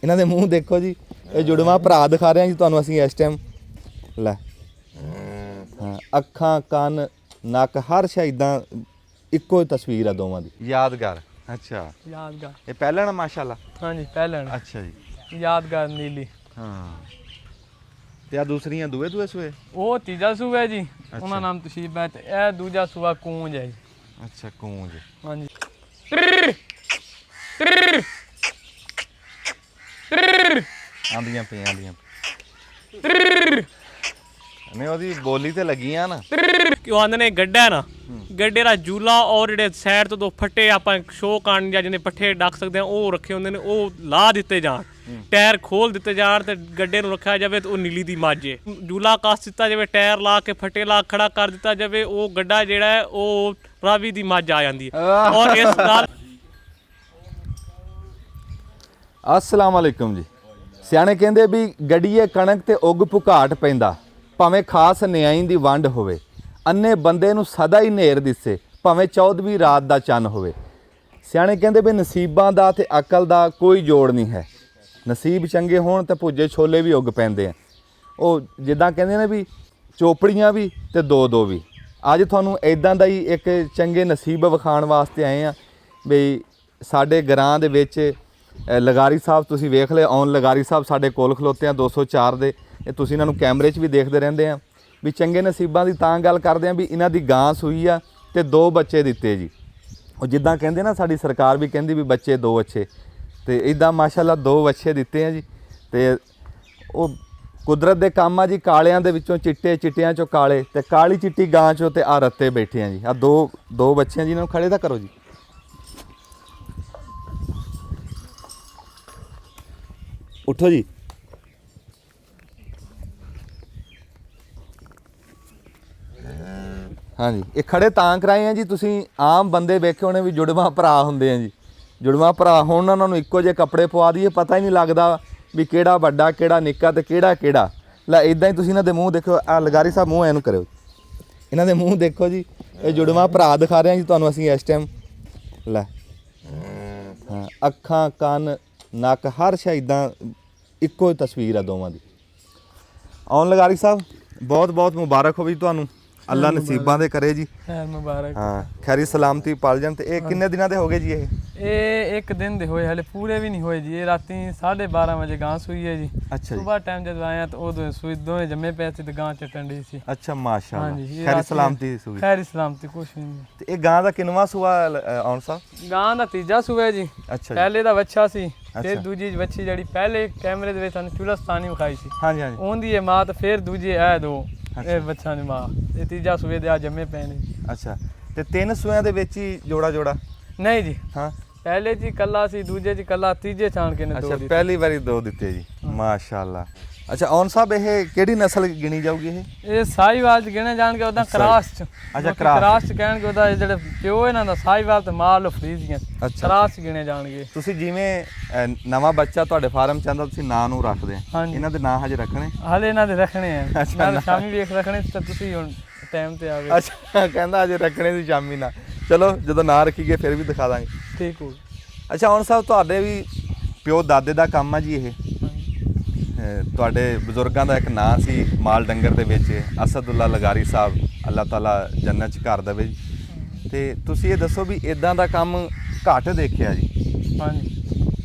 ਇਹਨਾਂ ਦੇ ਮੂੰਹ ਦੇਖੋ ਜੀ, ਇਹ ਜੁੜਵਾ ਭਰਾ ਦਿਖਾ ਰਹੇ ਹਾਂ ਜੀ ਤੁਹਾਨੂੰ ਅਸੀਂ ਇਸ ਟਾਈਮ। ਲੈ ਹਾਂ, ਅੱਖਾਂ ਕੰਨ ਨੱਕ ਹਰ ਸ਼ੈ ਇੱਦਾਂ ਇੱਕੋ ਤਸਵੀਰ ਆ ਦੋਵਾਂ ਦੀ ਯਾਦਗਾਰ। ਅੱਛਾ ਯਾਦਗਾਰ, ਇਹ ਪਹਿਲਣ ਮਾਸ਼ਾਅੱਲਾ। ਹਾਂਜੀ ਪਹਿਲਣ। ਅੱਛਾ ਜੀ, ਯਾਦਗਾਰ ਨੀਲੀ। ਹਾਂ ਤੇ ਆ ਦੂਸਰੀਆਂ ਦੂਏ ਸੂਏ? ਉਹ ਤੀਜਾ ਸੂਆ ਹੈ ਜੀ, ਉਹਨਾਂ ਨਾਮ ਤਸ਼ੀਬ ਹੈ, ਤੇ ਇਹ ਦੂਜਾ ਸੂਆ ਕੂੰਜ ਹੈ ਜੀ। ਅੱਛਾ ਕੂੰਜ, ਹਾਂਜੀ। ਆਂਦੀਆਂ ਪਈਆਂ ਨਹੀਂ, ਉਹਦੀ ਬੋਲੀ ਤੇ ਲੱਗੀਆਂ ਨਾ। ਕਿਉਂ ਆਂਦੇ ਨੇ ਗੱਡਾ ਨਾ, ਗੱਡੇ ਦਾ ਜੂਲਾ ਔਰ ਜਿਹੜੇ ਸਾਈਡ ਤੋਂ ਦੋ ਫੱਟੇ ਆਪਾਂ ਸ਼ੋਅ ਕਰਨ ਜਾਂ ਜਿਹਨੇ ਪੱਠੇ ਡੱਕ ਸਕਦੇ ਆ ਉਹ ਰੱਖੇ ਹੁੰਦੇ ਨੇ, ਉਹ ਲਾ ਦਿੱਤੇ ਜਾਣ, ਟਾਇਰ ਖੋਲ ਦਿੱਤੇ ਜਾਣ ਤੇ ਗੱਡੇ ਨੂੰ ਰੱਖਿਆ ਜਾਵੇ ਤੇ ਉਹ ਨੀਲੀ ਦੀ ਮਾਝੇ ਜੂਲਾ ਕੱਸ ਦਿੱਤਾ ਜਾਵੇ, ਟਾਇਰ ਲਾ ਕੇ ਫੱਟੇ ਲਾ ਖੜਾ ਕਰ ਦਿੱਤਾ ਜਾਵੇ, ਉਹ ਗੱਡਾ ਜਿਹੜਾ ਹੈ ਉਹ ਰਾਵੀ ਦੀ ਮੱਝ ਆ ਜਾਂਦੀ ਹੈ। ਔਰ ਇਸ ਨਾਲ अस्सलाम वालेकुम जी। ਸਿਆਣੇ ਕਹਿੰਦੇ ਵੀ ਗੜੀਏ ਕਣਕ ਤੇ ਉੱਗ ਪੁਘਾਟ ਪੈਂਦਾ, ਭਾਵੇਂ ਖਾਸ ਨਿਆਈ ਦੀ ਵੰਡ ਹੋਵੇ, ਅੰਨੇ ਬੰਦੇ ਨੂੰ ਸਦਾ ਹੀ ਨੇਰ ਦਿਸੇ, ਭਾਵੇਂ 14ਵੀਂ ਰਾਤ ਦਾ ਚੰਨ ਹੋਵੇ। ਸਿਆਣੇ ਕਹਿੰਦੇ ਵੀ ਨਸੀਬਾਂ ਦਾ ਤੇ ਅਕਲ ਦਾ ਕੋਈ ਜੋੜ ਨਹੀਂ ਹੈ, ਨਸੀਬ ਚੰਗੇ ਹੋਣ ਤੇ ਭੁੱਜੇ ਛੋਲੇ ਵੀ ਉੱਗ ਪੈਂਦੇ ਆ। ਉਹ ਜਿੱਦਾਂ ਕਹਿੰਦੇ ਨੇ ਵੀ ਚੋਪੜੀਆਂ ਵੀ ਤੇ ਦੋ ਵੀ। ਅੱਜ ਤੁਹਾਨੂੰ ਇਦਾਂ ਦਾ ਹੀ ਇੱਕ ਚੰਗੇ ਨਸੀਬ ਵਿਖਾਉਣ ਵਾਸਤੇ ਆਏ ਆ ਵੀ ਸਾਡੇ ਘਰਾਂ ਦੇ ਵਿੱਚ ਲਗਾਰੀ ਸਾਹਿਬ ਤੁਸੀਂ ਵੇਖ ਲਏ, ਔਨ ਲਗਾਰੀ ਸਾਹਿਬ ਸਾਡੇ ਕੋਲ ਖਲੋਤੇ ਆ 204 ਦੇ। ਇਹ ਤੁਸੀਂ ਇਹਨਾਂ ਨੂੰ ਕੈਮਰੇ 'ਚ ਵੀ ਦੇਖਦੇ ਰਹਿੰਦੇ ਆ ਵੀ ਚੰਗੇ ਨਸੀਬਾਂ ਦੀ ਤਾਂ ਗੱਲ ਕਰਦੇ ਆ ਵੀ ਇਹਨਾਂ ਦੀ ਗਾਂ ਸੂਈ ਆ ਤੇ 2 ਬੱਚੇ ਦਿੱਤੇ ਜੀ। ਉਹ ਜਿੱਦਾਂ ਕਹਿੰਦੇ ਨਾ ਸਾਡੀ ਸਰਕਾਰ ਵੀ ਕਹਿੰਦੀ ਵੀ ਬੱਚੇ 2 ਅੱਛੇ, ਤੇ ਇਦਾਂ ਮਾਸ਼ਾਅੱਲਾ 2 ਬੱਚੇ ਦਿੱਤੇ ਆ ਜੀ। ਤੇ ਉਹ ਕੁਦਰਤ ਦੇ ਕੰਮ ਆ ਜੀ, ਕਾਲਿਆਂ ਦੇ ਵਿੱਚੋਂ ਚਿੱਟੇ, ਚਿੱਟਿਆਂ 'ਚੋਂ ਕਾਲੇ, ਤੇ ਕਾਲੀ ਚਿੱਟੀ ਗਾਂ 'ਚੋਂ ਤੇ ਆ ਰੱਤੇ ਬੈਠੇ ਆ ਜੀ। ਆ ਦੋ ਬੱਚੇ ਆ ਜੀ, ਇਹਨਾਂ ਨੂੰ ਖੜੇ ਤਾਂ ਕਰੋ ਜੀ। ਉੱਠੋ ਜੀ। ਹਾਂਜੀ, ਇਹ ਖੜੇ ਤਾਂ ਕਰਾਏ ਆ ਜੀ, ਤੁਸੀਂ ਆਮ ਬੰਦੇ ਵੇਖੇ ਹੋਣੇ ਵੀ ਜੁੜਵਾਂ ਭਰਾ ਹੁੰਦੇ ਆ ਜੀ। ਜੁੜਵਾਂ ਭਰਾ ਹੋਣ ਉਹਨਾਂ ਨੂੰ ਇੱਕੋ ਜਿਹੇ ਕੱਪੜੇ ਪਵਾ ਦਈਏ, ਪਤਾ ਹੀ ਨਹੀਂ ਲੱਗਦਾ ਵੀ ਕਿਹੜਾ ਵੱਡਾ ਕਿਹੜਾ ਨਿੱਕਾ ਤੇ ਕਿਹੜਾ। ਲੈ ਇਦਾਂ ਹੀ ਤੁਸੀਂ ਇਹਨਾਂ ਦੇ ਮੂੰਹ ਦੇਖੋ। ਆ ਲਗਾਰੀ ਸਾਹਿਬ ਮੂੰਹ ਇਹਨੂੰ ਕਰਿਓ, ਇਹਨਾਂ ਦੇ ਮੂੰਹ ਦੇਖੋ ਜੀ, ਇਹ ਜੁੜਵਾਂ ਭਰਾ ਦਿਖਾ ਰਹੇ ਹਾਂ ਜੀ ਤੁਹਾਨੂੰ ਅਸੀਂ ਇਸ ਟਾਈਮ। ਲੈ ਹਾਂ, ਅੱਖਾਂ ਕੰਨ ਨੱਕ ਹਰ ਸ਼ੈ ਇੱਦਾਂ ਇੱਕੋ ਤਸਵੀਰ ਆ ਦੋਵਾਂ ਦੀ। ਆਉਣ ਲਗਾਰੀ ਸਾਹਿਬ ਬਹੁਤ ਬਹੁਤ ਮੁਬਾਰਕ ਹੋਵੇ ਤੁਹਾਨੂੰ, ਅੱਲਾ ਨਸੀਬਾਂ ਦੇ ਕਰੇ ਜੀ। ਖੈਰ ਮੁਬਾਰਕ। ਹਾਂ, ਖੈਰੀ ਸਲਾਮਤੀ ਪਲ ਜਾਣ। ਤੇ ਇਹ ਕਿੰਨੇ ਦਿਨਾਂ ਦੇ ਹੋ ਗਏ ਜੀ? ਇਹ ਇੱਕ ਦਿਨ ਦੇ ਹੋਏ, ਹਲੇ ਪੂਰੇ ਵੀ ਨਹੀਂ ਹੋਏ ਜੀ। ਇਹ ਰਾਤੀ 12:30 ਵਜੇ ਗਾਂ ਸੂਈ ਹੈ ਜੀ। ਅੱਛਾ ਜੀ। ਸਵੇਰ ਟਾਈਮ ਜਦੋਂ ਆਇਆ ਤਾਂ ਉਦੋਂ ਸੂਈ ਦੋਵੇਂ ਜੰਮੇ ਪਏ ਸੀ ਤੇ ਗਾਂ ਚੱਟਣ ਡਈ ਸੀ। ਅੱਛਾ ਮਾਸ਼ਾਅੱਲਾ, ਹਾਂਜੀ, ਖੈਰੀ ਸਲਾਮਤੀ ਸੂਈ। ਖੈਰੀ ਸਲਾਮਤੀ ਕੁਛ ਨਹੀਂ। ਤੇ ਇਹ ਗਾਂ ਦਾ ਕਿੰਨਵਾਂ ਸੂਆ ਆਉਣ ਸਾਹਿਬ? ਗਾਂ ਦਾ ਤੀਜਾ ਸੂਆ ਹੈ ਜੀ। ਅੱਛਾ ਜੀ। ਪਹਿਲੇ ਦਾ ਵੱਛਾ ਸੀ, ਫਿਰ ਦੂਜੀ ਵੱਛੀ ਜਿਹੜੀ ਪਹਿਲੇ ਕੈਮਰੇ ਦੇ ਵਿੱਚ ਸਾਨੂੰ ਚੁਲਸਤਾਨੀ ਵਿਖਾਈ ਸੀ, ਹਾਂਜੀ ਹਾਂਜੀ, ਉਹਦੀ ਇਹ ਮਾਂ, ਤੇ ਫਿਰ ਦੂਜੇ ਇਹ 2 ਇਹ ਬੱਚਾ ਦੀ ਮਾਂ। ਇਹ ਤੀਜਾ ਸੂਏ ਦੇ ਆ ਜੰਮੇ ਪਏ ਨੇ। ਅੱਛਾ, ਤੇ 3 ਸੂਆਂ ਦੇ ਵਿੱਚ ਹੀ ਜੋੜਾ? ਨਹੀਂ ਜੀ, ਹਾਂ, ਪਹਿਲੇ ਜੀ ਕੱਲਾ ਸੀ, ਦੂਜੇ ਜੀ ਕੱਲਾ, ਤੀਜੇ ਛਾਣ ਕੇ ਨੇ 2 ਦਿੱਤੇ। ਪਹਿਲੀ ਵਾਰੀ 2 ਦਿੱਤੇ ਜੀ, ਮਾਸ਼ਾਅੱਲਾ। ਅੱਛਾ ਆਉਣ ਸਾਹਿਬ ਇਹ ਕਿਹੜੀ ਨਸਲ ਗਿਣੀ ਜਾਊਗੀ? ਇਹ ਸਾਹੀਵਾਲ ਚ ਗਿਣੇ ਜਾਣਗੇ, ਉਹਦਾ ਕਰਾਸ ਚ। ਅੱਛਾ, ਕਰਾਸ ਚ ਕਹਿਣਗੇ, ਉਹਦਾ ਜਿਹੜੇ ਪਿਓ ਇਹਨਾਂ ਦਾ ਸਾਹੀਵਾਲ ਤੇ ਮਾਲ ਫਰੀਜ਼ੀਆਂ, ਕਰਾਸ ਚ ਗਿਣੇ ਜਾਣਗੇ। ਤੁਸੀਂ ਜਿਵੇਂ ਨਵਾਂ ਬੱਚਾ ਤੁਹਾਡੇ ਫਾਰਮ ਚ ਆਂਦਾ, ਤੁਸੀਂ ਨਾਂ ਨੂੰ ਰੱਖਦੇ ਆ, ਇਹਨਾਂ ਦੇ ਨਾਂ ਹਜੇ ਰੱਖਣੇ? ਹਾਲੇ ਇਹਨਾਂ ਦੇ ਰੱਖਣੇ ਆ, ਸ਼ਾਮੀ ਵੇਖ ਰੱਖਣੇ ਤੇ ਤੁਸੀਂ ਹੁਣ ਟਾਈਮ ਤੇ ਆਵੇ। ਅੱਛਾ, ਕਹਿੰਦਾ ਅਜੇ ਰੱਖਣੇ ਸੀ ਸ਼ਾਮੀ ਨਾ। ਚਲੋ ਜਦੋਂ ਨਾਂ ਰੱਖੀਏ ਫਿਰ ਵੀ ਦਿਖਾ ਦਾਂਗੇ। ਠੀਕ ਹੋ। ਅੱਛਾ ਹੁਣ ਸਾਹਿਬ ਤੁਹਾਡੇ ਵੀ ਪਿਓ ਦਾਦੇ ਦਾ ਕੰਮ ਆ ਜੀ ਇਹ? ਤੁਹਾਡੇ ਬਜ਼ੁਰਗਾਂ ਦਾ ਇੱਕ ਨਾਂ ਸੀ ਮਾਲ ਡੰਗਰ ਦੇ ਵਿੱਚ, ਅਸਦੁੱਲਾ ਲਗਾਰੀ ਸਾਹਿਬ, ਅੱਲਾਹ ਤਾਲਾ ਜੰਨਤ 'ਚ ਘਰ ਦੇਵੇ ਜੀ। ਤੇ ਤੁਸੀਂ ਇਹ ਦੱਸੋ ਵੀ ਇਦਾਂ ਦਾ ਕੰਮ ਘੱਟ ਦੇਖਿਆ ਜੀ? ਹਾਂਜੀ,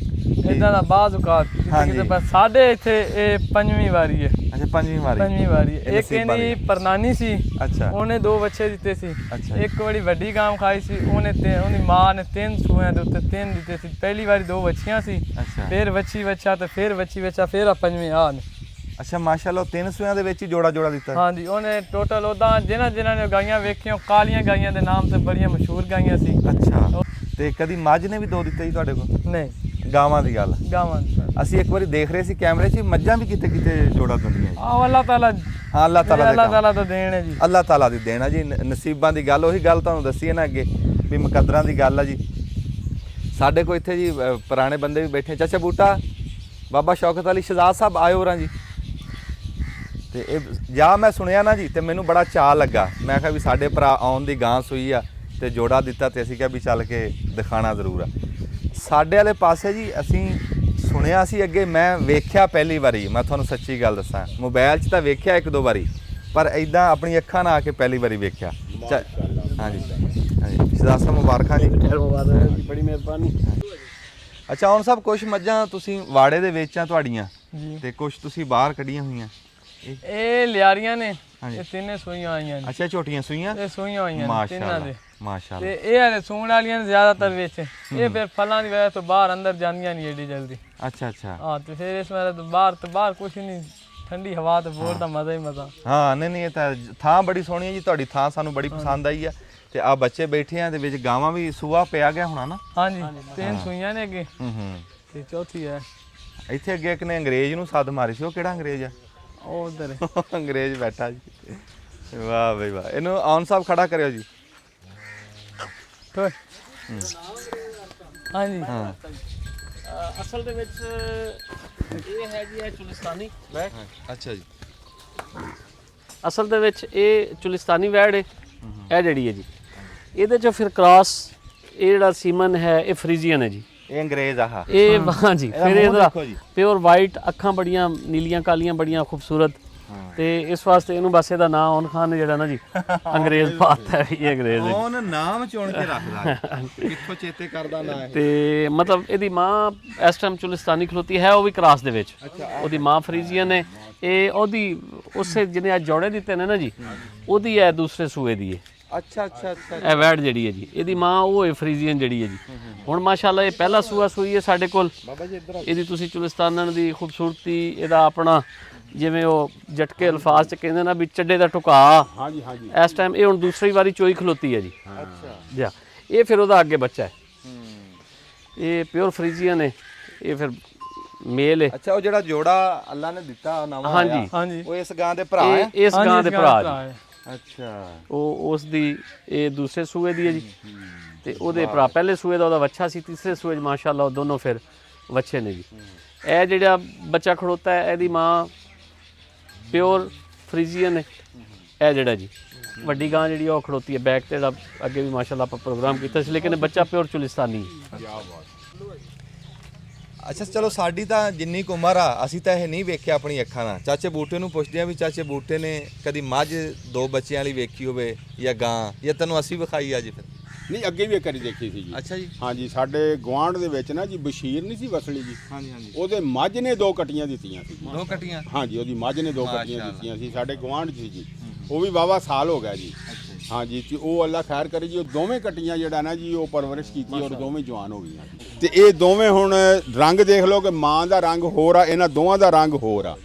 ਇਦਾਂ ਦਾ ਬਾਜ਼ੂਕਾਤ ਕਿਤੇ ਸਾਡੇ ਇੱਥੇ ਇਹ 5ਵੀਂ ਵਾਰੀ ਹੈ। ਅੱਛਾ, 5ਵੀਂ ਵਾਰੀ। ਇੱਕ ਇਹਦੀ ਪਰਨਾਨੀ ਸੀ। ਅੱਛਾ, ਉਹਨੇ 2 ਬੱਚੇ ਦਿੱਤੇ ਸੀ। ਅੱਛਾ, ਇੱਕ ਵਾਰੀ ਵੱਡੀ ਗਾਂ ਖਾਈ ਸੀ, ਉਹਦੀ ਮਾਂ ਨੇ 3 ਸੂਆਂ ਦੇ ਉੱਤੇ 3 ਦਿੱਤੇ ਸੀ। ਪਹਿਲੀ ਵਾਰੀ 2 ਬੱਚੀਆਂ ਸੀ, ਫਿਰ ਵੱਛੀ ਬੱਚਾ ਤੇ ਫਿਰ ਵੱਛੀ ਬੱਚਾ, ਫਿਰ 5ਵੀਂ ਆ ਨੇ। ਅੱਛਾ ਮਾਸ਼ਾਅੱਲਾ, 3 ਸੂਆਂ ਦੇ ਵਿੱਚ ਹੀ ਜੋੜਾ ਦਿੱਤਾ? ਹਾਂਜੀ, ਉਹਨੇ ਟੋਟਲ ਉਹਦਾ ਜਿਨ੍ਹਾਂ ਨੇ ਗਾਈਆਂ ਵੇਖੀਆਂ, ਕਾਲੀਆਂ ਗਾਈਆਂ ਦੇ ਨਾਮ ਤੇ ਬੜੀਆਂ ਮਸ਼ਹੂਰ ਗਾਈਆਂ ਸੀ। ਅੱਛਾ, ਤੇ ਕਦੀ ਮੱਝ ਨੇ ਵੀ 2 ਦਿੱਤੇ ਜੀ ਤੁਹਾਡੇ ਕੋਲ? ਨਹੀਂ, ਗਾਵਾਂ ਦੀ ਗੱਲ। ਗਾਵਾਂ ਦੀ ਅਸੀਂ ਇੱਕ ਵਾਰੀ ਦੇਖ ਰਹੇ ਸੀ ਕੈਮਰੇ 'ਚ, ਮੱਝਾਂ ਵੀ ਕਿਤੇ ਜੋੜਾ ਦਿੰਦੀਆਂ ਜੀ। ਅੱਲਾਹ ਤਾਲਾ। ਹਾਂ, ਅੱਲਾਹ ਤਾਲਾ ਤੋਂ ਦੇਣ ਹੈ ਜੀ, ਅੱਲਾਹ ਤਾਲਾ ਦੀ ਦੇਣ ਆ ਜੀ, ਨਸੀਬਾਂ ਦੀ ਗੱਲ। ਉਹੀ ਗੱਲ ਤੁਹਾਨੂੰ ਦੱਸੀ ਹੈ ਨਾ ਅੱਗੇ ਵੀ ਮੁਕੱਦਰਾਂ ਦੀ ਗੱਲ ਆ ਜੀ। ਸਾਡੇ ਕੋਲ ਇੱਥੇ ਜੀ ਪੁਰਾਣੇ ਬੰਦੇ ਵੀ ਬੈਠੇ। ਚਾਚਾ ਬੂਟਾ, ਬਾਬਾ ਸ਼ੌਕਤ ਅਲੀ ਸ਼ਹਜ਼ਾਦ ਸਾਹਿਬ ਆਏ ਹੋਰਾਂ ਜੀ। ਤੇ ਇਹ ਜਾਂ ਮੈਂ ਸੁਣਿਆ ਨਾ ਜੀ, ਤੇ ਮੈਨੂੰ ਬੜਾ ਚਾਅ ਲੱਗਾ। ਮੈਂ ਕਿਹਾ ਵੀ ਸਾਡੇ ਭਰਾ ਆਉਣ ਦੀ ਗਾਂ ਸੂਈ ਆ ਤੇ ਜੋੜਾ ਦਿੱਤਾ, ਤੇ ਅਸੀਂ ਕਿਹਾ ਵੀ ਚੱਲ ਕੇ ਦਿਖਾਣਾ ਜ਼ਰੂਰ ਆ। ਸਾਡੇ ਵਾਲੇ ਪਾਸੇ ਜੀ ਅਸੀਂ ਸੁਣਿਆ ਸੀ ਅੱਗੇ, ਮੈਂ ਵੇਖਿਆ ਪਹਿਲੀ ਵਾਰੀ, ਮੈਂ ਤੁਹਾਨੂੰ ਸੱਚੀ ਗੱਲ ਦੱਸਾਂ, ਮੋਬਾਈਲ 'ਚ ਤਾਂ ਵੇਖਿਆ ਇੱਕ ਦੋ ਵਾਰੀ, ਪਰ ਇਦਾਂ ਆਪਣੀ ਅੱਖਾਂ ਨਾਲ ਆ ਕੇ ਪਹਿਲੀ ਵਾਰੀ ਵੇਖਿਆ। ਹਾਂਜੀ ਹਾਂਜੀ, ਸਰਦਾਰ ਸਾਹਿਬ ਮੁਬਾਰਕਾਂ ਜੀ। ਬੜੀ ਮਿਹਰਬਾਨੀ। ਅੱਛਾ ਹੁਣ ਸਾਹਿਬ, ਕੁਛ ਮੱਝਾਂ ਤੁਸੀਂ ਵਾੜੇ ਦੇ ਵਿੱਚ ਆ ਤੁਹਾਡੀਆਂ ਜੀ ਤੇ ਕੁਛ ਤੁਸੀਂ ਬਾਹਰ ਕੱਢੀਆਂ ਹੋਈਆਂ। ਇਹ ਲਿਆਰੀਆਂ ਨੇ, ਹਾਂਜੀ। ਇਹ ਤਿੰਨੇ ਸੂਈਆਂ ਆਈਆਂ ਨੇ। ਅੱਛਾ ਝੋਟੀਆਂ ਸੂਈਆਂ, ਇਹ ਸੂਈਆਂ ਹੋਈਆਂ ਨੇ ਤਿੰਨਾਂ ਮਾਸ਼ਾਅੱਲਾ ਦੇ। ਮਾਸ਼ਾਅੱਲਾ। ਤੇ ਇਹ ਹਲੇ ਸੂਣ ਵਾਲੀਆਂ ਨੇ ਜ਼ਿਆਦਾਤਰ ਵਿੱਚ, ਇਹ ਫਿਰ ਫਲਾਂ ਦੀ ਵਜ੍ਹਾ ਤੋਂ ਬਾਹਰ ਅੰਦਰ ਜਾਂਦੀਆਂ ਨਹੀਂ ਏਡੀ ਜਲਦੀ। ਅੱਛਾ ਅੱਛਾ। ਹਾਂ ਤੇ ਫਿਰ ਇਸ ਵਾਰ ਤੋਂ ਬਾਹਰ ਕੁਛ ਨਹੀਂ, ਠੰਡੀ ਹਵਾ ਤੇ ਬੋਰ ਦਾ ਮਜ਼ਾ ਹੀ ਮਜ਼ਾ। ਹਾਂ ਨਹੀਂ ਨਹੀਂ, ਇਹ ਤਾਂ ਥਾਂ ਬੜੀ ਸੋਹਣੀ ਹੈ ਜੀ ਤੁਹਾਡੀ, ਥਾਂ ਸਾਨੂੰ ਬੜੀ ਪਸੰਦ ਆਈ ਆ। ਤੇ ਆ ਬੱਚੇ ਬੈਠੇ ਆ, ਦੇ ਵਿੱਚ ਗਾਵਾਂ ਵੀ ਸੂਆ ਪਿਆ ਗਿਆ ਹੋਣਾ ਨਾ। ਹਾਂਜੀ ਤਿੰਨ ਸੂਈਆਂ ਨੇ ਅੱਗੇ ਹੂੰ ਤੇ ਚੌਥੀ ਹੈ ਇੱਥੇ ਅੱਗੇ ਇੱਕ ਨੇ ਅੰਗਰੇਜ਼ ਨੂੰ ਸੱਦ ਮਾਰੀ ਸੀ, ਉਹ ਕਿਹੜਾ ਅੰਗਰੇਜ਼ ਆ? ਉਹ ਉਧਰ। ਅੰਗਰੇਜ਼ ਬੈਠਾ ਜੀ। ਵਾਹ ਬਈ ਵਾਹ, ਇਹਨੂੰ ਆਨ ਸਾਹਿਬ ਖੜਾ ਕਰਿਓ ਜੀ। ਹਾਂਜੀ ਹਾਂ ਅਸਲ ਦੇ ਵਿੱਚ ਇਹ ਹੈ ਜੀ, ਇਹ ਚੁਲਿਸਤਾਨੀ ਵੈੜ। ਅੱਛਾ ਜੀ। ਅਸਲ ਦੇ ਵਿੱਚ ਇਹ ਚੁਲਿਸਤਾਨੀ ਵੈੜ ਹੈ, ਇਹ ਜਿਹੜੀ ਹੈ ਜੀ। ਇਹਦੇ ਚੋਂ ਫਿਰ ਕ੍ਰਾਸ, ਇਹ ਜਿਹੜਾ ਸੀਮਨ ਹੈ ਇਹ ਫਰੀਜ਼ੀਅਨ ਹੈ ਜੀ। ਇਹ ਅੰਗਰੇਜ਼ ਆਹ ਇਹ ਹਾਂਜੀ, ਫਿਰ ਮੂੰਹ ਇਹਦਾ ਦੇਖੋ ਜੀ। ਪਿਓਰ ਵਾਈਟ, ਅੱਖਾਂ ਬੜੀਆਂ ਨੀਲੀਆਂ ਕਾਲੀਆਂ, ਬੜੀਆਂ ਖੂਬਸੂਰਤ। ਤੇ ਇਸ ਵਾਸਤੇ ਇਹਨੂੰ ਬਸ ਇਹਦਾ ਨਾਮ ਔਨ ਖਾਨ ਨੇ ਜਿਹੜਾ ਨਾ ਜੀ ਅੰਗਰੇਜ਼ ਪਾਤਾ ਹੈ, ਇਹ ਅੰਗਰੇਜ਼ ਹੈ। ਉਹਨ ਨਾਮ ਚੁਣ ਕੇ ਰੱਖਦਾ ਕਿੱਥੋਂ ਚੇਤੇ ਕਰਦਾ ਨਾ ਹੈ। ਤੇ ਮਤਲਬ ਇਹਦੀ ਮਾਂ ਇਸ ਟਾਈਮ ਚੁਲਿਸਤਾਨੀ ਖਲੋਤੀ ਹੈ, ਉਹ ਵੀ ਕ੍ਰਾਸ ਦੇ ਵਿੱਚ। ਉਹਦੀ ਮਾਂ ਫਰੀਜ਼ੀਅਨ ਹੈ। ਇਹ ਉਹਦੀ ਉਸੇ ਜਿਹਨੇ ਅੱਜ ਜੋੜੇ ਦਿੱਤੇ ਨੇ ਨਾ ਜੀ, ਉਹਦੀ ਹੈ ਦੂਸਰੇ ਸੂਏ ਦੀ ਹੈ। ਅੱਛਾ ਅੱਛਾ ਅੱਛਾ। ਇਹ ਵੈੜ ਜਿਹੜੀ ਹੈ ਜੀ, ਇਹਦੀ ਮਾਂ ਉਹ ਹੈ ਫਰੀਜ਼ੀਅਨ ਜਿਹੜੀ ਹੈ ਜੀ। ਹੁਣ ਮਾਸ਼ਾਅੱਲਾ ਇਹ ਪਹਿਲਾ ਸੂਆ ਸੂਈ ਹੈ ਸਾਡੇ ਕੋਲ। ਇਹਦੀ ਤੁਸੀਂ ਚੁਲਿਸਤਾਨਨ ਦੀ ਖੂਬਸੂਰਤੀ, ਇਹਦਾ ਆਪਣਾ ਜਿਵੇਂ ਉਹ ਜਟਕੇ ਅਲਫਾਜ਼ ਚ ਕਹਿੰਦੇ ਨਾ ਵੀ ਚੱਡੇ ਦਾ ਟੁਕਾ। ਹਾਂਜੀ ਹਾਂਜੀ। ਇਸ ਟਾਈਮ ਇਹ ਹੁਣ ਦੂਸਰੀ ਵਾਰੀ ਚੋਈ ਖਲੋਤੀ ਹੈ ਜੀ। ਅੱਛਾ ਜੀ ਇਹ ਫਿਰ ਉਹਦਾ ਅੱਗੇ ਬੱਚਾ ਹੈ। ਇਹ ਪਿਓਰ ਫਰੀਜ਼ੀਅਨ ਹੈ, ਇਹ ਫਿਰ ਮੇਲ ਹੈ। ਅੱਛਾ, ਉਹ ਜਿਹੜਾ ਜੋੜਾ ਅੱਲਾ ਨੇ ਦਿੱਤਾ ਨਵਾਂ ਹਾਂਜੀ ਹਾਂਜੀ ਉਹ ਇਸ ਗਾਂ ਦੇ ਭਰਾ ਇਹ ਹੈ। ਇਸ ਗਾਂ ਦੇ ਭਰਾ ਜੀ। ਅੱਛਾ। ਉਹ ਉਸ ਦੀ ਇਹ ਦੂਸਰੇ ਸੂਏ ਦੀ ਹੈ ਜੀ, ਤੇ ਉਹਦੇ ਭਰਾ ਪਹਿਲੇ ਸੂਏ ਦਾ ਉਹਦਾ ਵੱਛਾ ਸੀ, ਤੀਸਰੇ ਸੂਏ 'ਚ ਮਾਸ਼ਾਅੱਲਾ ਉਹ ਦੋਨੋਂ ਫਿਰ ਵੱਛੇ ਨੇ ਜੀ। ਇਹ ਜਿਹੜਾ ਬੱਚਾ ਖੜੋਤਾ ਹੈ, ਇਹਦੀ ਮਾਂ ਪਿਓਰ ਫਰੀਜ਼ੀਅਨ ਹੈ। ਇਹ ਜਿਹੜਾ ਜੀ ਵੱਡੀ ਗਾਂ ਜਿਹੜੀ ਉਹ ਖੜੋਤੀ ਹੈ ਬੈਕ ਤੇ, ਜਿਹੜਾ ਅੱਗੇ ਵੀ ਮਾਸ਼ਾਅੱਲਾ ਆਪਾਂ ਪ੍ਰੋਗਰਾਮ ਕੀਤਾ ਸੀ, ਲੇਕਿਨ ਬੱਚਾ ਪਿਓਰ ਚੁਲਿਸਤਾਨੀ ਹੈ। ਅੱਛਾ ਚਲੋ, ਸਾਡੀ ਤਾਂ ਜਿੰਨੀ ਕੁ ਉਮਰ ਆ ਅਸੀਂ ਤਾਂ ਇਹ ਨਹੀਂ ਵੇਖਿਆ ਆਪਣੀ ਅੱਖਾਂ ਨਾਲ। ਚਾਚੇ ਬੂਟੇ ਨੂੰ ਪੁੱਛਦੇ ਆ ਵੀ ਚਾਚੇ ਬੂਟੇ ਨੇ ਕਦੀ ਮੱਝ ਦੋ ਬੱਚਿਆਂ ਵਾਲੀ ਵੇਖੀ ਹੋਵੇ ਜਾਂ ਗਾਂ, ਜਾਂ ਤੈਨੂੰ ਅਸੀਂ ਵਿਖਾਈ ਆ ਜੀ ਫਿਰ? ਨਹੀਂ, ਅੱਗੇ ਵੀ ਇੱਕ ਵਾਰੀ ਦੇਖੀ ਸੀ ਜੀ। ਅੱਛਾ ਜੀ। ਹਾਂਜੀ, ਸਾਡੇ ਗੁਆਂਢ ਦੇ ਵਿੱਚ ਨਾ ਜੀ ਬਸ਼ੀਰ ਨਹੀਂ ਸੀ ਵਸਲੀ ਜੀ, ਹਾਂਜੀ ਹਾਂਜੀ। ਉਹਦੇ ਮੱਝ ਨੇ ਦੋ ਕੱਟੀਆਂ ਦਿੱਤੀਆਂ ਸੀ। ਦੋ ਕੱਟੀਆਂ? ਹਾਂਜੀ, ਉਹਦੀ ਮੱਝ ਨੇ ਦੋ ਕੱਟੀਆਂ ਮਾਸ਼ਾਅੱਲਾ। ਦਿੱਤੀਆਂ ਸੀ, ਸਾਡੇ ਗੁਆਂਢ 'ਚ ਸੀ ਜੀ। ਉਹ ਵੀ ਵਾਹਵਾ ਸਾਲ ਹੋ ਗਿਆ ਜੀ। ਹਾਂਜੀ, ਤੇ ਉਹ ਅੱਲਾ ਖੈਰ ਕਰੇ ਜੀ, ਉਹ ਦੋਵੇਂ ਕੱਟੀਆਂ ਜਿਹੜਾ ਨਾ ਜੀ ਉਹ ਪਰਵਰਿਸ਼ ਕੀਤੀ ਔਰ ਦੋਵੇਂ ਜਵਾਨ ਹੋ ਗਈਆਂ। ਤੇ ਇਹ ਦੋਵੇਂ ਹੁਣ ਰੰਗ ਦੇਖ ਲਓ ਕਿ ਮਾਂ ਦਾ ਰੰਗ ਹੋਰ ਆ, ਇਹਨਾਂ ਦੋਵਾਂ ਦਾ ਰੰਗ ਹੋਰ ਆ।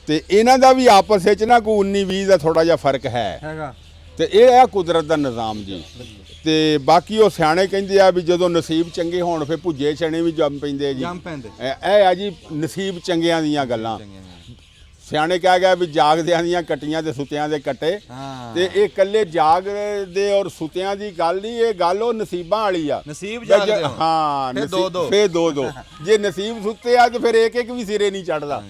ਤੇ ਇਹਨਾਂ ਦਾ ਵੀ ਆਪਸ ਵਿੱਚ ਨਾ ਕੋਈ 19-20 ਦਾ ਥੋੜਾ ਜਿਹਾ ਫਰਕ ਹੈਗਾ। ਤੇ ਇਹ ਆ ਕੁਦਰਤ ਦਾ ਨਿਜ਼ਾਮ ਜੀ। ਤੇ ਬਾਕੀ ਉਹ ਸਿਆਣੇ ਕਹਿੰਦੇ ਆ ਵੀ ਜਦੋਂ ਨਸੀਬ ਚੰਗੇ ਹੋਣ ਫਿਰ ਭੁੱਜੇ ਚਣੇ ਵੀ ਜੰਮ ਪੈਂਦੇ ਜੀ। ਜੰਮ ਪੈਂਦੇ। ਇਹ ਆ ਜੀ ਨਸੀਬ ਚੰਗਿਆਂ ਦੀਆਂ ਗੱਲਾਂ। ਸਿਆਣੇ ਕਹਿ ਗਿਆ ਵੀ ਜਾਗਦਿਆਂ ਦੀਆਂ ਕੱਟੀਆਂ ਤੇ ਸੁੱਤਿਆਂ ਦੇ ਕੱਟੇ। ਤੇ ਇਹ ਇਕੱਲੇ ਜਾਗਦੇ ਔਰ ਸੁੱਤਿਆਂ ਦੀ ਗੱਲ ਨਹੀਂ, ਇਹ ਗੱਲ ਉਹ ਨਸੀਬਾਂ ਵਾਲੀ ਆ। ਨਸੀਬ ਜਾਗਦੇ ਹੋ। ਹਾਂ, ਫਿਰ ਦੋ-ਦੋ। ਫੇਰ ਦੋ ਜੇ ਨਸੀਬ ਸੁੱਤੇ ਆ ਤੇ ਫਿਰ ਇੱਕ ਵੀ ਸਿਰੇ ਨਹੀਂ ਚੜਦਾ।